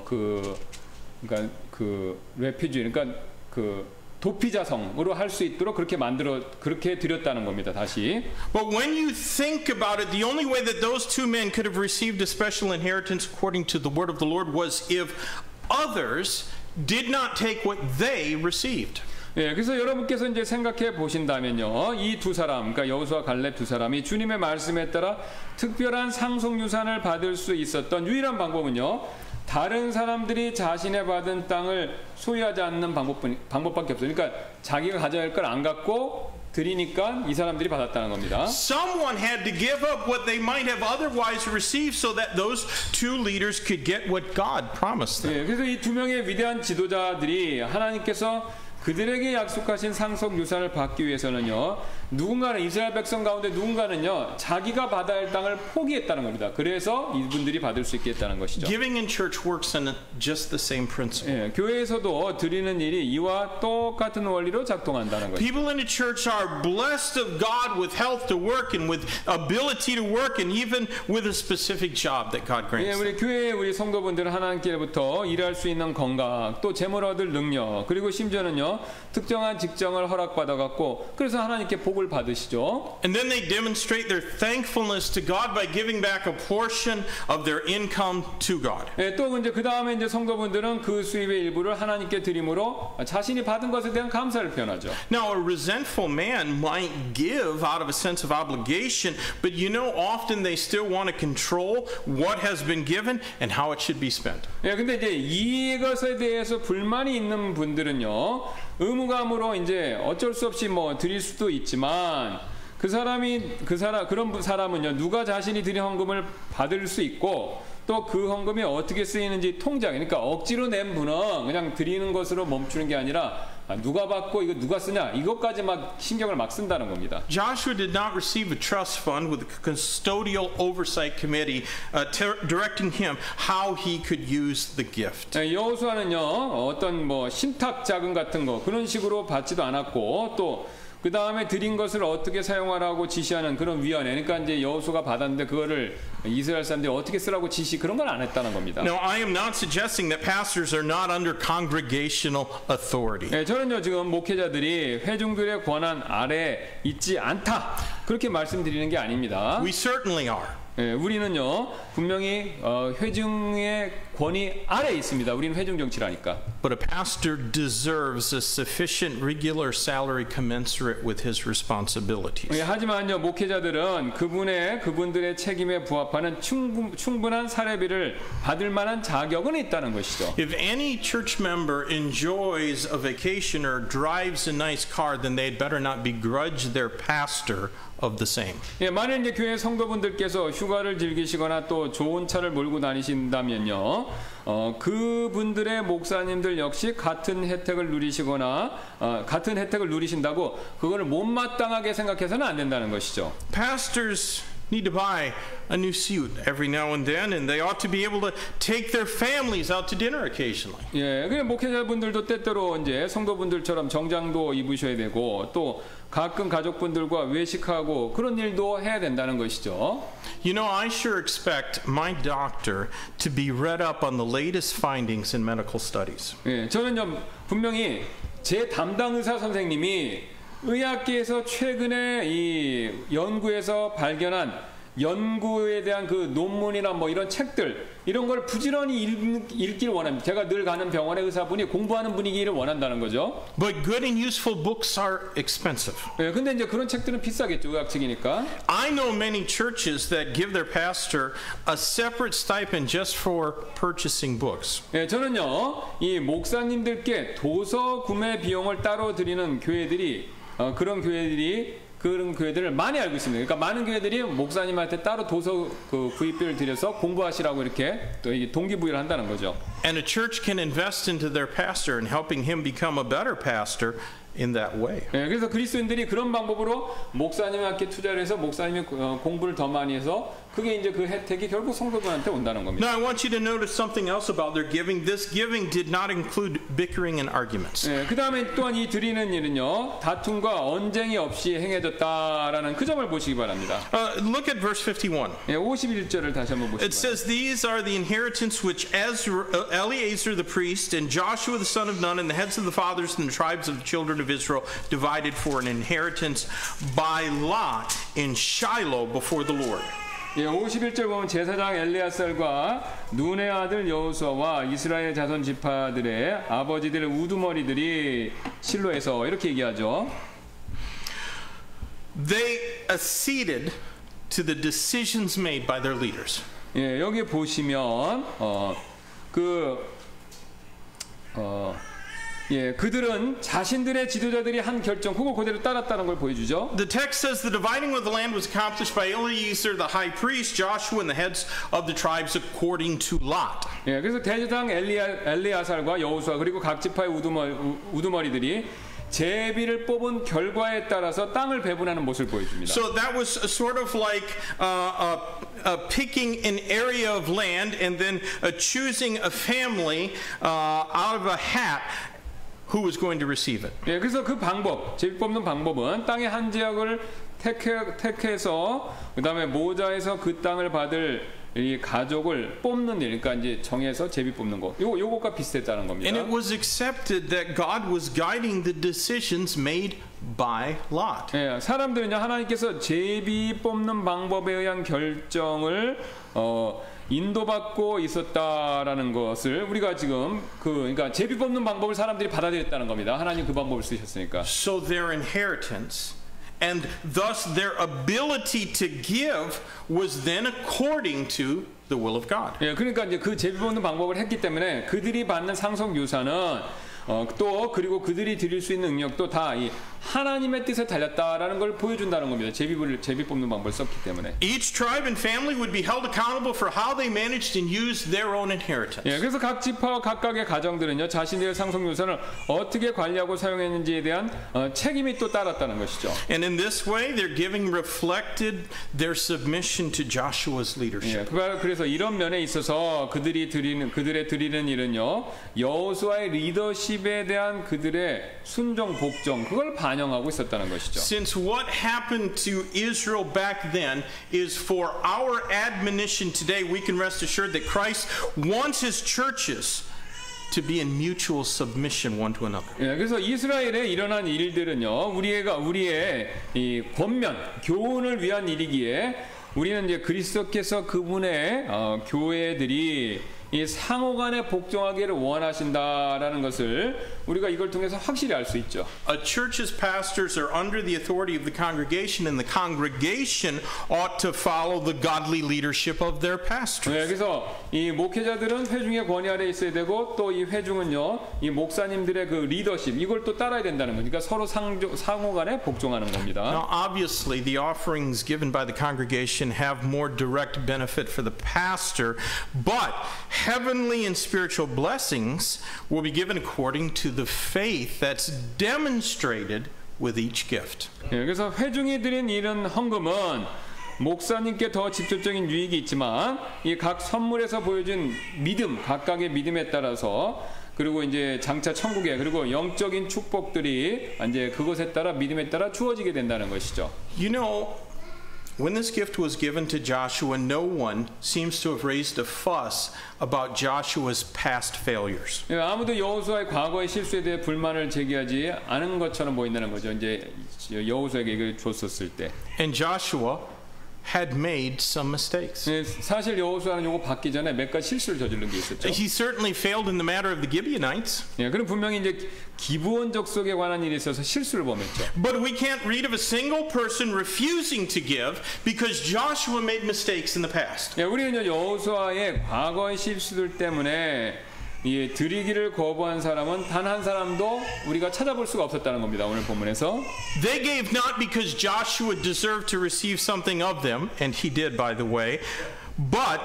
그러니까 그 레퓨지, 그러니까 그 도피자성으로 할 수 있도록 그렇게 드렸다는 겁니다. 다시. But when you think about it, the only way that those two men could have received a special inheritance according to the word of the Lord was if others did not take what they received. 예, 그래서 여러분께서 이제 생각해 보신다면요, 이 두 사람, 그러니까 여호수아 갈렙 두 사람이 주님의 말씀에 따라 특별한 상속 유산을 받을 수 있었던 유일한 방법은요, 다른 사람들이 자신의 받은 땅을 소유하지 않는 방법밖에 없어요. 그러니까 자기가 가져야 할 걸 안 갖고 드리니까 이 사람들이 받았다는 겁니다. Someone had to give up what they might have otherwise received so that those two leaders could get what God promised them. 예, 그래서 이 두 명의 위대한 지도자들이 하나님께서 그들에게 약속하신 상속 유산을 받기 위해서는요, 누군가는 이스라엘 백성 가운데 누군가는요 자기가 받아야 할 땅을 포기했다는 겁니다. 그래서 이분들이 받을 수 있게 했다는 것이죠. Giving in church works on just the same principle. 예, 교회에서도 드리는 일이 이와 똑같은 원리로 작동한다는 것이죠. People in the church are blessed of God with health to work and with ability to work and even with a specific job that God grants 예, them. 우리 교회의 우리 성도분들은 하나님께로부터 일할 수 있는 건강, 또 재물 얻을 능력, 그리고 심지어는요 특정한 직장을 허락받아 갖고 그래서 하나님께 복을 받으시죠. And then they demonstrate their thankfulness to God by giving back a portion of their income to God. 예, 또 이제 그 다음에 이제 성도분들은 그 수입의 일부를 하나님께 드림으로 자신이 받은 것에 대한 감사를 표현하죠. Now, a resentful man might give out of a sense of obligation, but you know, often they still want to control what has been given and how it should be spent. 예, 근데 이제 이것에 대해서 불만이 있는 분들은요, 의무감으로 이제 어쩔 수 없이 뭐 드릴 수도 있지만 그런 사람은요, 누가 자신이 드린 헌금을 받을 수 있고 또 그 헌금이 어떻게 쓰이는지 통장, 그러니까 억지로 낸 분은 그냥 드리는 것으로 멈추는 게 아니라 누가 받고 이거 누가 쓰냐 이것까지 막 신경을 막 쓴다는 겁니다. Joshua did not receive a trust fund with a custodial oversight committee directing him how he could use the gift. 여호수아는요 어떤 뭐 신탁 자금 같은 거 그런 식으로 받지도 않았고 또 그 다음에 드린 것을 어떻게 사용하라고 지시하는 그런 위원회, 그러니까 이제 여호수아가 받았는데 그거를 이스라엘 사람들이 어떻게 쓰라고 지시 그런 걸 안 했다는 겁니다. Now, I am not suggesting that pastors are not under congregational authority. 네, 저는요 지금 목회자들이 회중들의 권한 아래 있지 않다 그렇게 말씀드리는 게 아닙니다. We certainly are. 네, 우리는요 분명히 회중의 권위 아래에 있습니다. 우리는 회중 정치라니까. But a pastor deserves a sufficient regular salary commensurate with his responsibilities. 하지만요, 목회자들은 그분들의 책임에 부합하는 충분한 사례비를 받을 만한 자격은 있다는 것이죠. If any church member enjoys a vacation or drives a nice car, then they'd better not begrudge their pastor of the same. 예, 만일 이제 교회 성도분들께서 휴가를 즐기시거나 또 좋은 차를 몰고 다니신다면요, 그분들의 목사님들 역시 같은 혜택을 누리신다고 그거를 못마땅하게 생각해서는 안 된다는 것이죠. Pastors need to buy a new suit every now and then, and they ought to be able to take their families out to dinner occasionally. 예, 그 목회자분들도 때때로 이제 성도분들처럼 정장도 입으셔야 되고 또 가끔 가족분들과 외식하고 그런 일도 해야 된다는 것이죠. You know, I sure expect my doctor to be read up on the latest findings in medical studies. 예, 저는요 분명히 제 담당 의사 선생님이 의학계에서 최근에 이 연구에서 발견한 연구에 대한 그 논문이나 뭐 이런 책들 이런 걸 부지런히 읽기를 원합니다. 제가 늘 가는 병원의 의사분이 공부하는 분위기를 원한다는 거죠. But good and useful books are expensive. 예, 근데 이제 그런 책들은 비싸겠죠, 의학책이니까. I know many churches that give their pastor a separate stipend just for purchasing books. 예, 저는요 이 목사님들께 도서 구매 비용을 따로 드리는 교회들이 그런 교회들을 많이 알고 있습니다. 그러니까 많은 교회들이 목사님한테 따로 도서 그 구입비를 들여서 공부하시라고 이렇게 또 동기부여를 한다는 거죠. And a church can invest into their pastor and helping him become a better pastor in that way. 네, 그래서 그리스도인들이 그런 방법으로 목사님한테 투자를 해서 목사님이 공부를 더 많이 해서 그게 이제 그 혜택이 결국 성도분한테 온다는 겁니다. Now I want you to notice something else about their giving. This giving did not include bickering and arguments. 네, 그 다음에 또한 이 드리는 일은요 다툼과 언쟁이 없이 행해졌다라는 그 점을 보시기 바랍니다. Look at verse 51. 네, 51절을 다시 한번 보시기 It says, "These are the inheritance which Eleazar the priest and Joshua the son of Nun and the heads of the fathers and the tribes of the children of Israel divided for an inheritance by lot in Shiloh before the Lord." 예, 51절 보면 제사장 엘리야살과 눈의 아들 여호수아와 이스라엘 자손 지파들의 아버지들의 우두머리들이 실로에서 이렇게 얘기하죠. They acceded to the decisions made by their leaders. 예, 여기 보시면 그들은 자신들의 지도자들이 한 결정 그거 그대로 따랐다는 걸 보여주죠. The text says the dividing of the land was accomplished by Eleazar the high priest, Joshua and the heads of the tribes according to lot. 예, 그래서 대제사장 엘리야살과 여호수아 그리고 각 지파의 우두머리들이 제비를 뽑은 결과에 따라서 땅을 배분하는 모습을 보여줍니다. So that was sort of like picking an area of land and then choosing a family out of a hat who was going to receive it. 예, 그래서 그 방법, 제비 뽑는 방법은 땅의 한 지역을 택해서 그다음에 모자에서 그 땅을 받을 이 가족을 뽑는 일, 그러니까 이제 정해서 제비 뽑는 거, 요것과 비슷했다는 겁니다. And it was accepted that God was guiding the decisions made by Lot. 예, 사람들은요 하나님께서 제비 뽑는 방법에 의한 결정을 인도받고 있었다라는 것을 우리가 지금 그러니까 제비 뽑는 방법을 사람들이 받아들였다는 겁니다. 하나님 그 방법을 쓰셨으니까. So their inheritance and thus their ability to give was then according to the will of God. 예, 그러니까 이제 그 제비 뽑는 방법을 했기 때문에 그들이 받는 상속 유산은 또 그리고 그들이 드릴 수 있는 능력도 다 이 하나님의 뜻에 달렸다라는 걸 보여준다는 겁니다. 제비 뽑는 방법을 썼기 때문에. Each tribe and family would be held accountable for how they managed and used their own inheritance. 예, 그래서 각 지파와 각각의 가정들은요 자신들의 상속 유산을 어떻게 관리하고 사용했는지에 대한 책임이 또 따랐다는 것이죠. And in this way, their giving reflected their submission to Joshua's leadership. 예, 그래서 이런 면에 있어서 그들의 드리는 일은요 여호수아의 리더십에 대한 그들의 순종 복종 그걸 반영하고 있었다는 것이죠. Since what happened to Israel back then is for our admonition today, we can rest assured that Christ wants his churches to be in mutual submission one to another. 예, 그래서 이스라엘에 일어난 일들은요, 우리의 이 권면, 교훈을 위한 일이기에 우리는 이제 그리스도께서 그분의 교회들이 이 상호간에 복종하기를 원하신다라는 것을 우리가 이걸 통해서 확실히 알 수 있죠. A church's pastors are under the authority of the congregation, and the congregation ought to follow the godly leadership of their pastors. 네, 그래서 이 목회자들은 회중의 권위 아래 있어야 되고 또 이 회중은요, 이 목사님들의 그 리더십 이걸 또 따라야 된다는 거니까 서로 상호간에 복종하는 겁니다. Now, obviously, the offerings given by the congregation have more direct benefit for the pastor, but heavenly and spiritual blessings will be given according to the faith that's demonstrated with each gift. 네, 그래서 회중이 드린 이런 헌금은 목사님께 더 직접적인 유익이 있지만 이 각 선물에서 보여준 믿음, 각각의 믿음에 따라서 그리고 이제 장차 천국에 그리고 영적인 축복들이 이제 그것에 따라 믿음에 따라 주어지게 된다는 것이죠. You know, when this gift was given to Joshua, no one seems to have raised a fuss about Joshua's past failures. 아무도 여호수아의 과거의 실수에 대해 불만을 제기하지 않은 것처럼 보인다는 거죠. 이제 여호수아에게 이걸 줬었을 때. And Joshua had made some mistakes. 사실 여호수아는 요거 받기 전에 몇 가지 실수를 저지른 게 있었죠. He certainly failed in the matter of the Gibeonites. 예, 그럼 분명히 이제 기브온 족속에 관한 일에 있어서 실수를 범했죠. But we can't read of a single person refusing to give because Joshua made mistakes in the past. 예, 우리는 여호수아의 과거의 실수들 때문에 이 드리기를 거부한 사람은 단 한 사람도 우리가 찾아볼 수가 없었다는 겁니다. 오늘 본문에서. They gave not because Joshua deserved to receive something of them, and he did, by the way, but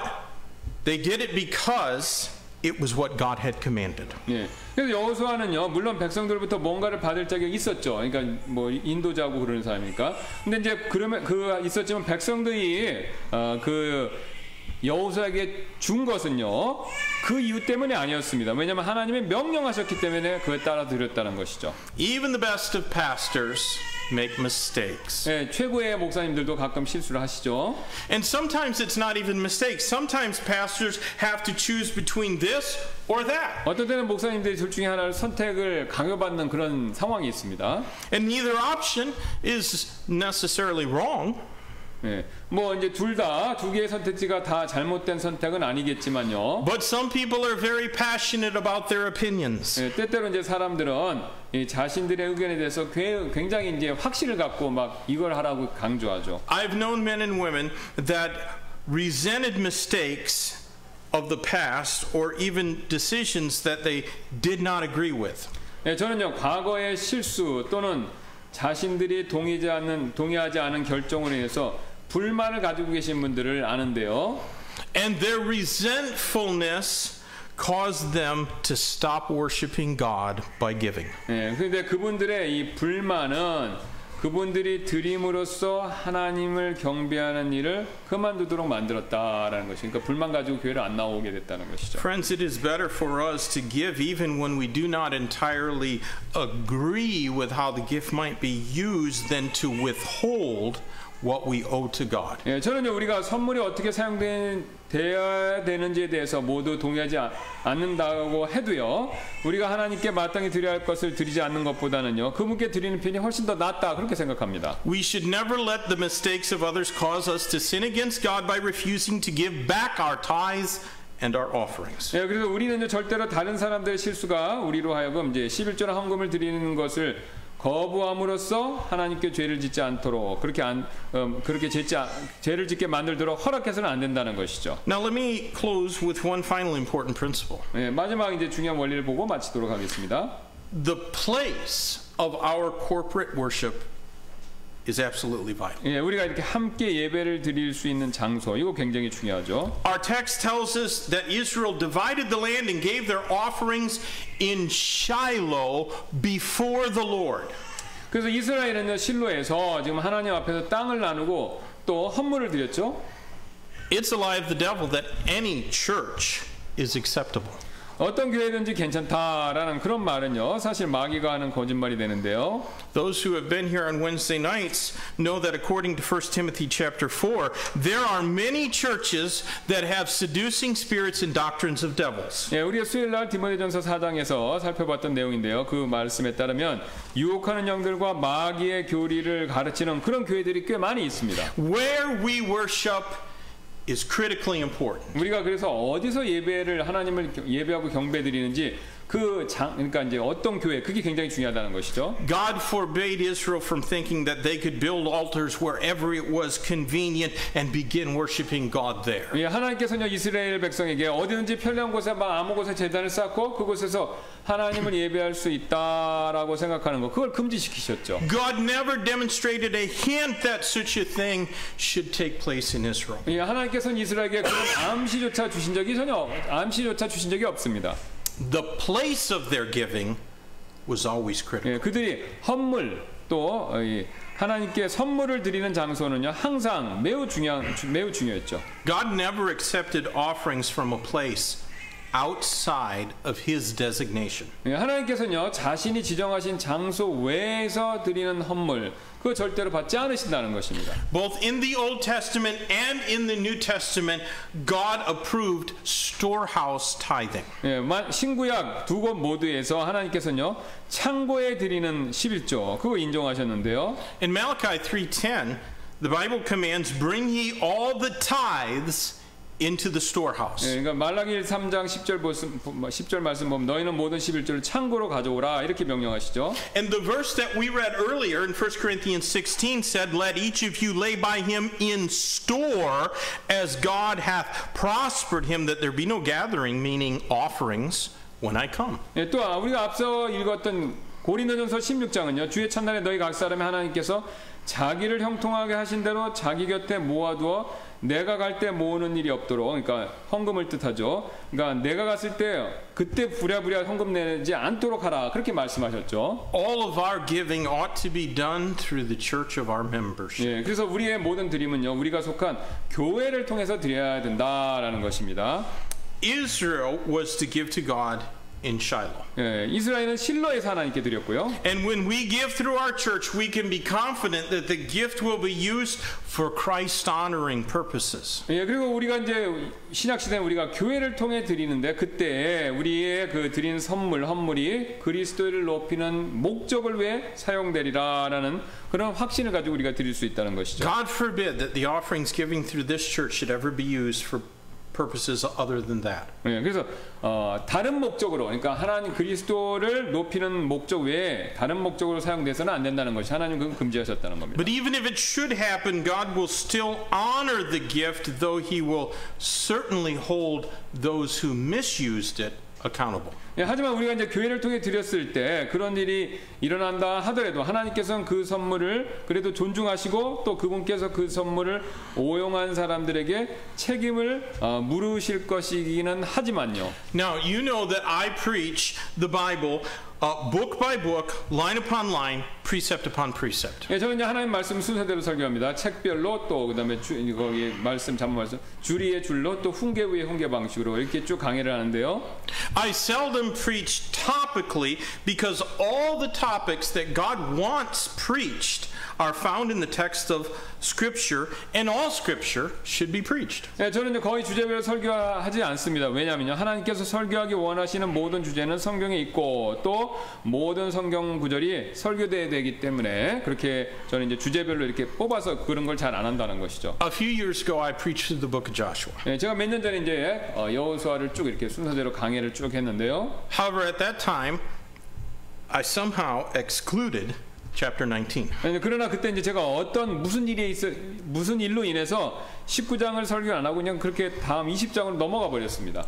they did it because it was what God had commanded. 예. 그래서 여호수아는요, 물론 백성들부터 뭔가를 받을 자격이 있었죠. 그러니까 뭐 인도자고 그러는 사람이니까. 근데 이제 그러면 있었지만 백성들이 여호수아에게 준 것은요, 그 이유 때문에 아니었습니다. 왜냐하면 하나님이 명령하셨기 때문에 그에 따라 드렸다는 것이죠. Even the best of pastors make mistakes. 네, 최고의 목사님들도 가끔 실수를 하시죠. And sometimes it's not even mistakes. Sometimes pastors have to choose between this or that. 어떤 때는 목사님들이 둘 중에 하나를 선택을 강요받는 그런 상황이 있습니다. And neither option is necessarily wrong. 네, 뭐 이제 두 개의 선택지가 다 잘못된 선택은 아니겠지만요. But some people are very passionate about their opinions. 네, 때때로 이제 사람들은 이 자신들의 의견에 대해서 굉장히 이제 확신을 갖고 막 이걸 하라고 강조하죠. I've known men and women that resented mistakes of the past or even decisions that they did not agree with. 네, 저는요, 과거의 실수 또는 자신들이 동의하지 않은 결정으로 인해서 불만을 가지고 계신 분들을 아는데요. And their resentfulness caused them to stop worshiping God by giving. 네, 그런데 그분들의 이 불만은 그분들이 드림으로써 하나님을 경배하는 일을 그만두도록 만들었다라는 것이. 그러니까 불만 가지고 교회를 안 나오게 됐다는 것이죠. Friends, it is better for us to give even when we do not entirely agree with how the gift might be used than to withhold what we owe to God. 예, 저는요, 우리가 선물이 어떻게 사용돼야 되는지에 대해서 모두 동의하지 않는다고 해도요, 우리가 하나님께 마땅히 드려야 할 것을 드리지 않는 것보다는요, 그분께 드리는 편이 훨씬 더 낫다, 그렇게 생각합니다. We should never let the mistakes of others cause us to sin against God by refusing to give back our tithes and our offerings. 예, 그래서 우리는 절대로 다른 사람들의 실수가 우리로 하여금 이제 11조나 헌금을 드리는 것을 거부함으로써 하나님께 죄를 짓지 않도록 그렇게 죄를 짓게 만들도록 허락해서는 안 된다는 것이죠. Now let me close with one final important principle. 예, 마지막 이제 중요한 원리를 보고 마치도록 하겠습니다. The place of our corporate worship is absolutely vital. 예, 우리가 이렇게 함께 예배를 드릴 수 있는 장소, 이거 굉장히 중요하죠. Our text tells us that Israel divided the land and gave their offerings in Shiloh before the Lord. 그래서 이스라엘은 실로에서 지금 하나님 앞에서 땅을 나누고 또 헌물을 드렸죠. It's a lie of the devil that any church is acceptable. 어떤 교회든지 괜찮다라는 그런 말은요, 사실 마귀가 하는 거짓말이 되는데요. Those who have been here on Wednesday nights know that according to 1 Timothy chapter 4, there are many churches that have seducing spirits and doctrines of devils. 예, 우리가 수요일날 디모데전서 4장에서 살펴봤던 내용인데요. 그 말씀에 따르면 유혹하는 영들과 마귀의 교리를 가르치는 그런 교회들이 꽤 많이 있습니다. Where we worship is critically important. 우리가 그래서 어디서 예배를 하나님을 예배하고 경배드리는지 그러니까 이제 어떤 교회 그게 굉장히 중요하다는 것이죠. God forbade Israel from thinking that they could build altars wherever it was convenient and begin worshiping God there. 예, 하나님께서는 이스라엘 백성에게 어디든지 편리한 곳에 아무 곳에 제단을 쌓고 그곳에서 하나님을 예배할 수 있다라고 생각하는 거 그걸 금지시키셨죠. God never demonstrated a hint that such a thing should take place in Israel. 예, 하나님께서는 이스라엘에게 그런 암시조차 주신 적이 없습니다. The place of their giving was always critical. 예, 그들이 헌물 또 하나님께 선물을 드리는 장소는요 항상 매우 중요했죠. God never accepted offerings from a place outside of His designation. 예, 하나님께서는요 자신이 지정하신 장소 외에서 드리는 헌물 그거 절대로 받지 않으신다는 것입니다. Both in the Old Testament and in the New Testament, God approved storehouse tithing. 예, 신구약 두 곳 모두에서 하나님께서는요 창고에 드리는 11조 그거 인정하셨는데요. In Malachi 3:10, the Bible commands, "Bring ye all the tithes into the storehouse." 예, 그러니까 말라기 3장 10절 말씀 보면 너희는 모든 11조를 창고로 가져오라 이렇게 명령하시죠. And the verse that we read earlier in 1 Corinthians 16 said, "Let each of you lay by him in store as God hath prospered him, that there be no gathering," meaning offerings, "when I come." 예, 또 우리가 앞서 읽었던 고린도전서 16장은요. 주의 첫날에 너희 각 사람의 하나님께서 자기를 형통하게 하신 대로 자기 곁에 모아두어 내가 갈 때 모으는 일이 없도록, 그러니까 헌금을 뜻하죠. 그러니까 내가 갔을 때 그때 부랴부랴 헌금 내지 않도록 하라 그렇게 말씀하셨죠. All of our giving ought to be done through the church of our membership. 예, 그래서 우리의 모든 드림은요, 우리가 속한 교회를 통해서 드려야 된다라는 것입니다. Israel was to give to God in Shiloh. 예, 이스라엘은 실로에서 하나님께 드렸고요. And when we give through our church, we can be confident that the gift will be used for Christ honoring purposes. 예, 그리고 우리가 이제 신약 시대에 우리가 교회를 통해 드리는데 그때 우리의 그 드린 헌물이 그리스도를 높이는 목적을 위해 사용되리라라는 그런 확신을 가지고 우리가 드릴 수 있다는 것이죠. God forbid that the offerings given through this church should ever be used for purposes other than that. 예, 그래서 다른 목적으로, 그러니까 하나님 그리스도를 높이는 목적 외에 다른 목적으로 사용돼서는 안 된다는 것이 하나님 그건 금지하셨다는 겁니다. But even if it should happen, God will still honor the gift, though He will certainly hold those who misused it accountable. 예, 하지만 우리가 이제 교회를 통해 드렸을 때 그런 일이 일어난다 하더라도 하나님께서는 그 선물을 그래도 존중하시고 또 그분께서 그 선물을 오용한 사람들에게 책임을 물으실 것이기는 하지만요. Now, you know that I preach the Bible book by book, line upon line, precept upon precept. 예, 저는 이제 하나님 말씀 순서대로 설교합니다. 책별로 또 그다음에 거기 말씀 잠언 말씀 줄이의 줄로 또 훈계 위의 훈계 방식으로 이렇게 쭉 강의를 하는데요. I seldom preach topically because all the topics that God wants preached are found in the text of Scripture, and all Scripture should be preached. 네, 저는 이제 거의 주제별로 설교하지 않습니다. 왜냐하면요, 하나님께서 설교하기 원하시는 모든 주제는 성경에 있고 또 모든 성경 구절이 설교돼야 되기 때문에 그렇게 저는 이제 주제별로 이렇게 뽑아서 그런 걸 잘 안 한다는 것이죠. A few years ago, I preached through the book of Joshua. 네, 제가 몇 년 전에 이제 여호수아를 쭉 이렇게 순서대로 강의를 쭉 했는데요. However, at that time, I somehow excluded chapter 19. 그러나 그때 이제 제가 무슨 일로 인해서 19장을 설교 안 하고 그냥 그렇게 다음 20장으로 넘어가 버렸습니다.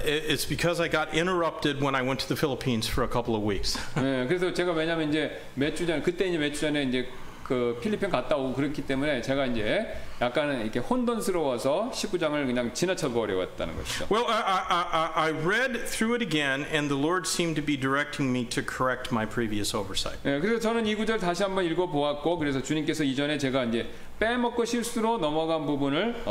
It's because I got interrupted when I went to the Philippines for a couple of weeks. 네, 그래서 제가 왜냐면 이제 몇 주 전에 이제 그 필리핀 갔다 오고 그렇기 때문에 제가 이제 약간 이렇게 혼돈스러워서 19장을 그냥 지나쳐 버려왔다는 것이죠. Well, I read through it again, and the Lord seemed to be directing me to correct my previous oversight. 네, 그래서 저는 이 구절 다시 한번 읽어보았고, 그래서 주님께서 이전에 제가 이제 빼먹고 실수로 넘어간 부분을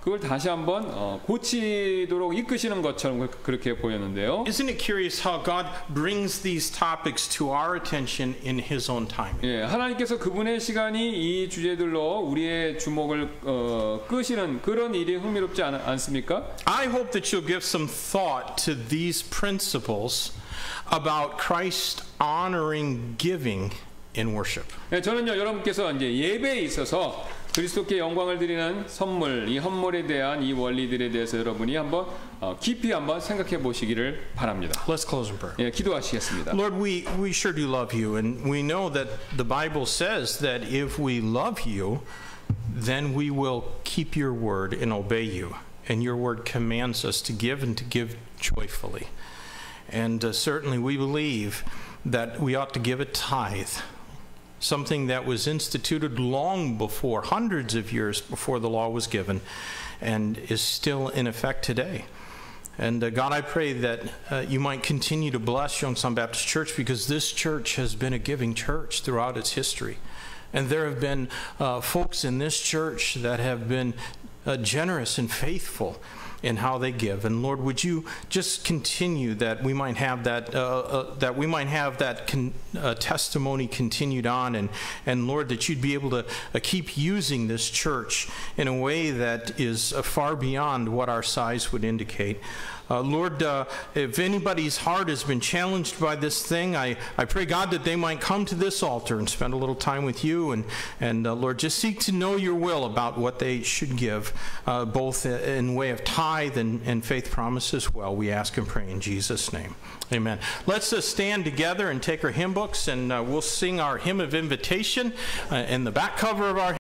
그걸 다시 한번 고치도록 이끄시는 것처럼 그렇게 보였는데요. Isn't it curious how God brings these topics to our attention in His own time? 예, 하나님께서 그분의 시간이 이 주제들로 우리의 주목을 끄시는 그런 일이 흥미롭지 않습니까? I hope that you'll give some thought to these principles about Christ honoring giving in worship. 네, 저는요 여러분께서 이제 예배에 있어서 그리스도께 영광을 드리는 선물, 이 헌물에 대한 이 원리들에 대해서 여러분이 한번 깊이 한번 생각해 보시기를 바랍니다. Let's close in prayer. 예, 기도하시겠습니다. Lord, we sure do love you, and we know that the Bible says that if we love you, then we will keep your word and obey you. And your word commands us to give and to give joyfully. And certainly we believe that we ought to give a tithe, something that was instituted long before, hundreds of years before the law was given, and is still in effect today. And God, I pray that you might continue to bless Yongsan Baptist Church, because this church has been a giving church throughout its history. And there have been folks in this church that have been generous and faithful in how they give. And Lord, would you just continue that we might have that testimony continued on, and Lord, that you'd be able to keep using this church in a way that is far beyond what our size would indicate. Lord, if anybody's heart has been challenged by this thing, I pray, God, that they might come to this altar and spend a little time with you, and Lord, just seek to know your will about what they should give, both in way of tithe and faith promise as well. We ask and pray in Jesus' name. Amen. Let's stand together and take our hymn books, and we'll sing our hymn of invitation in the back cover of our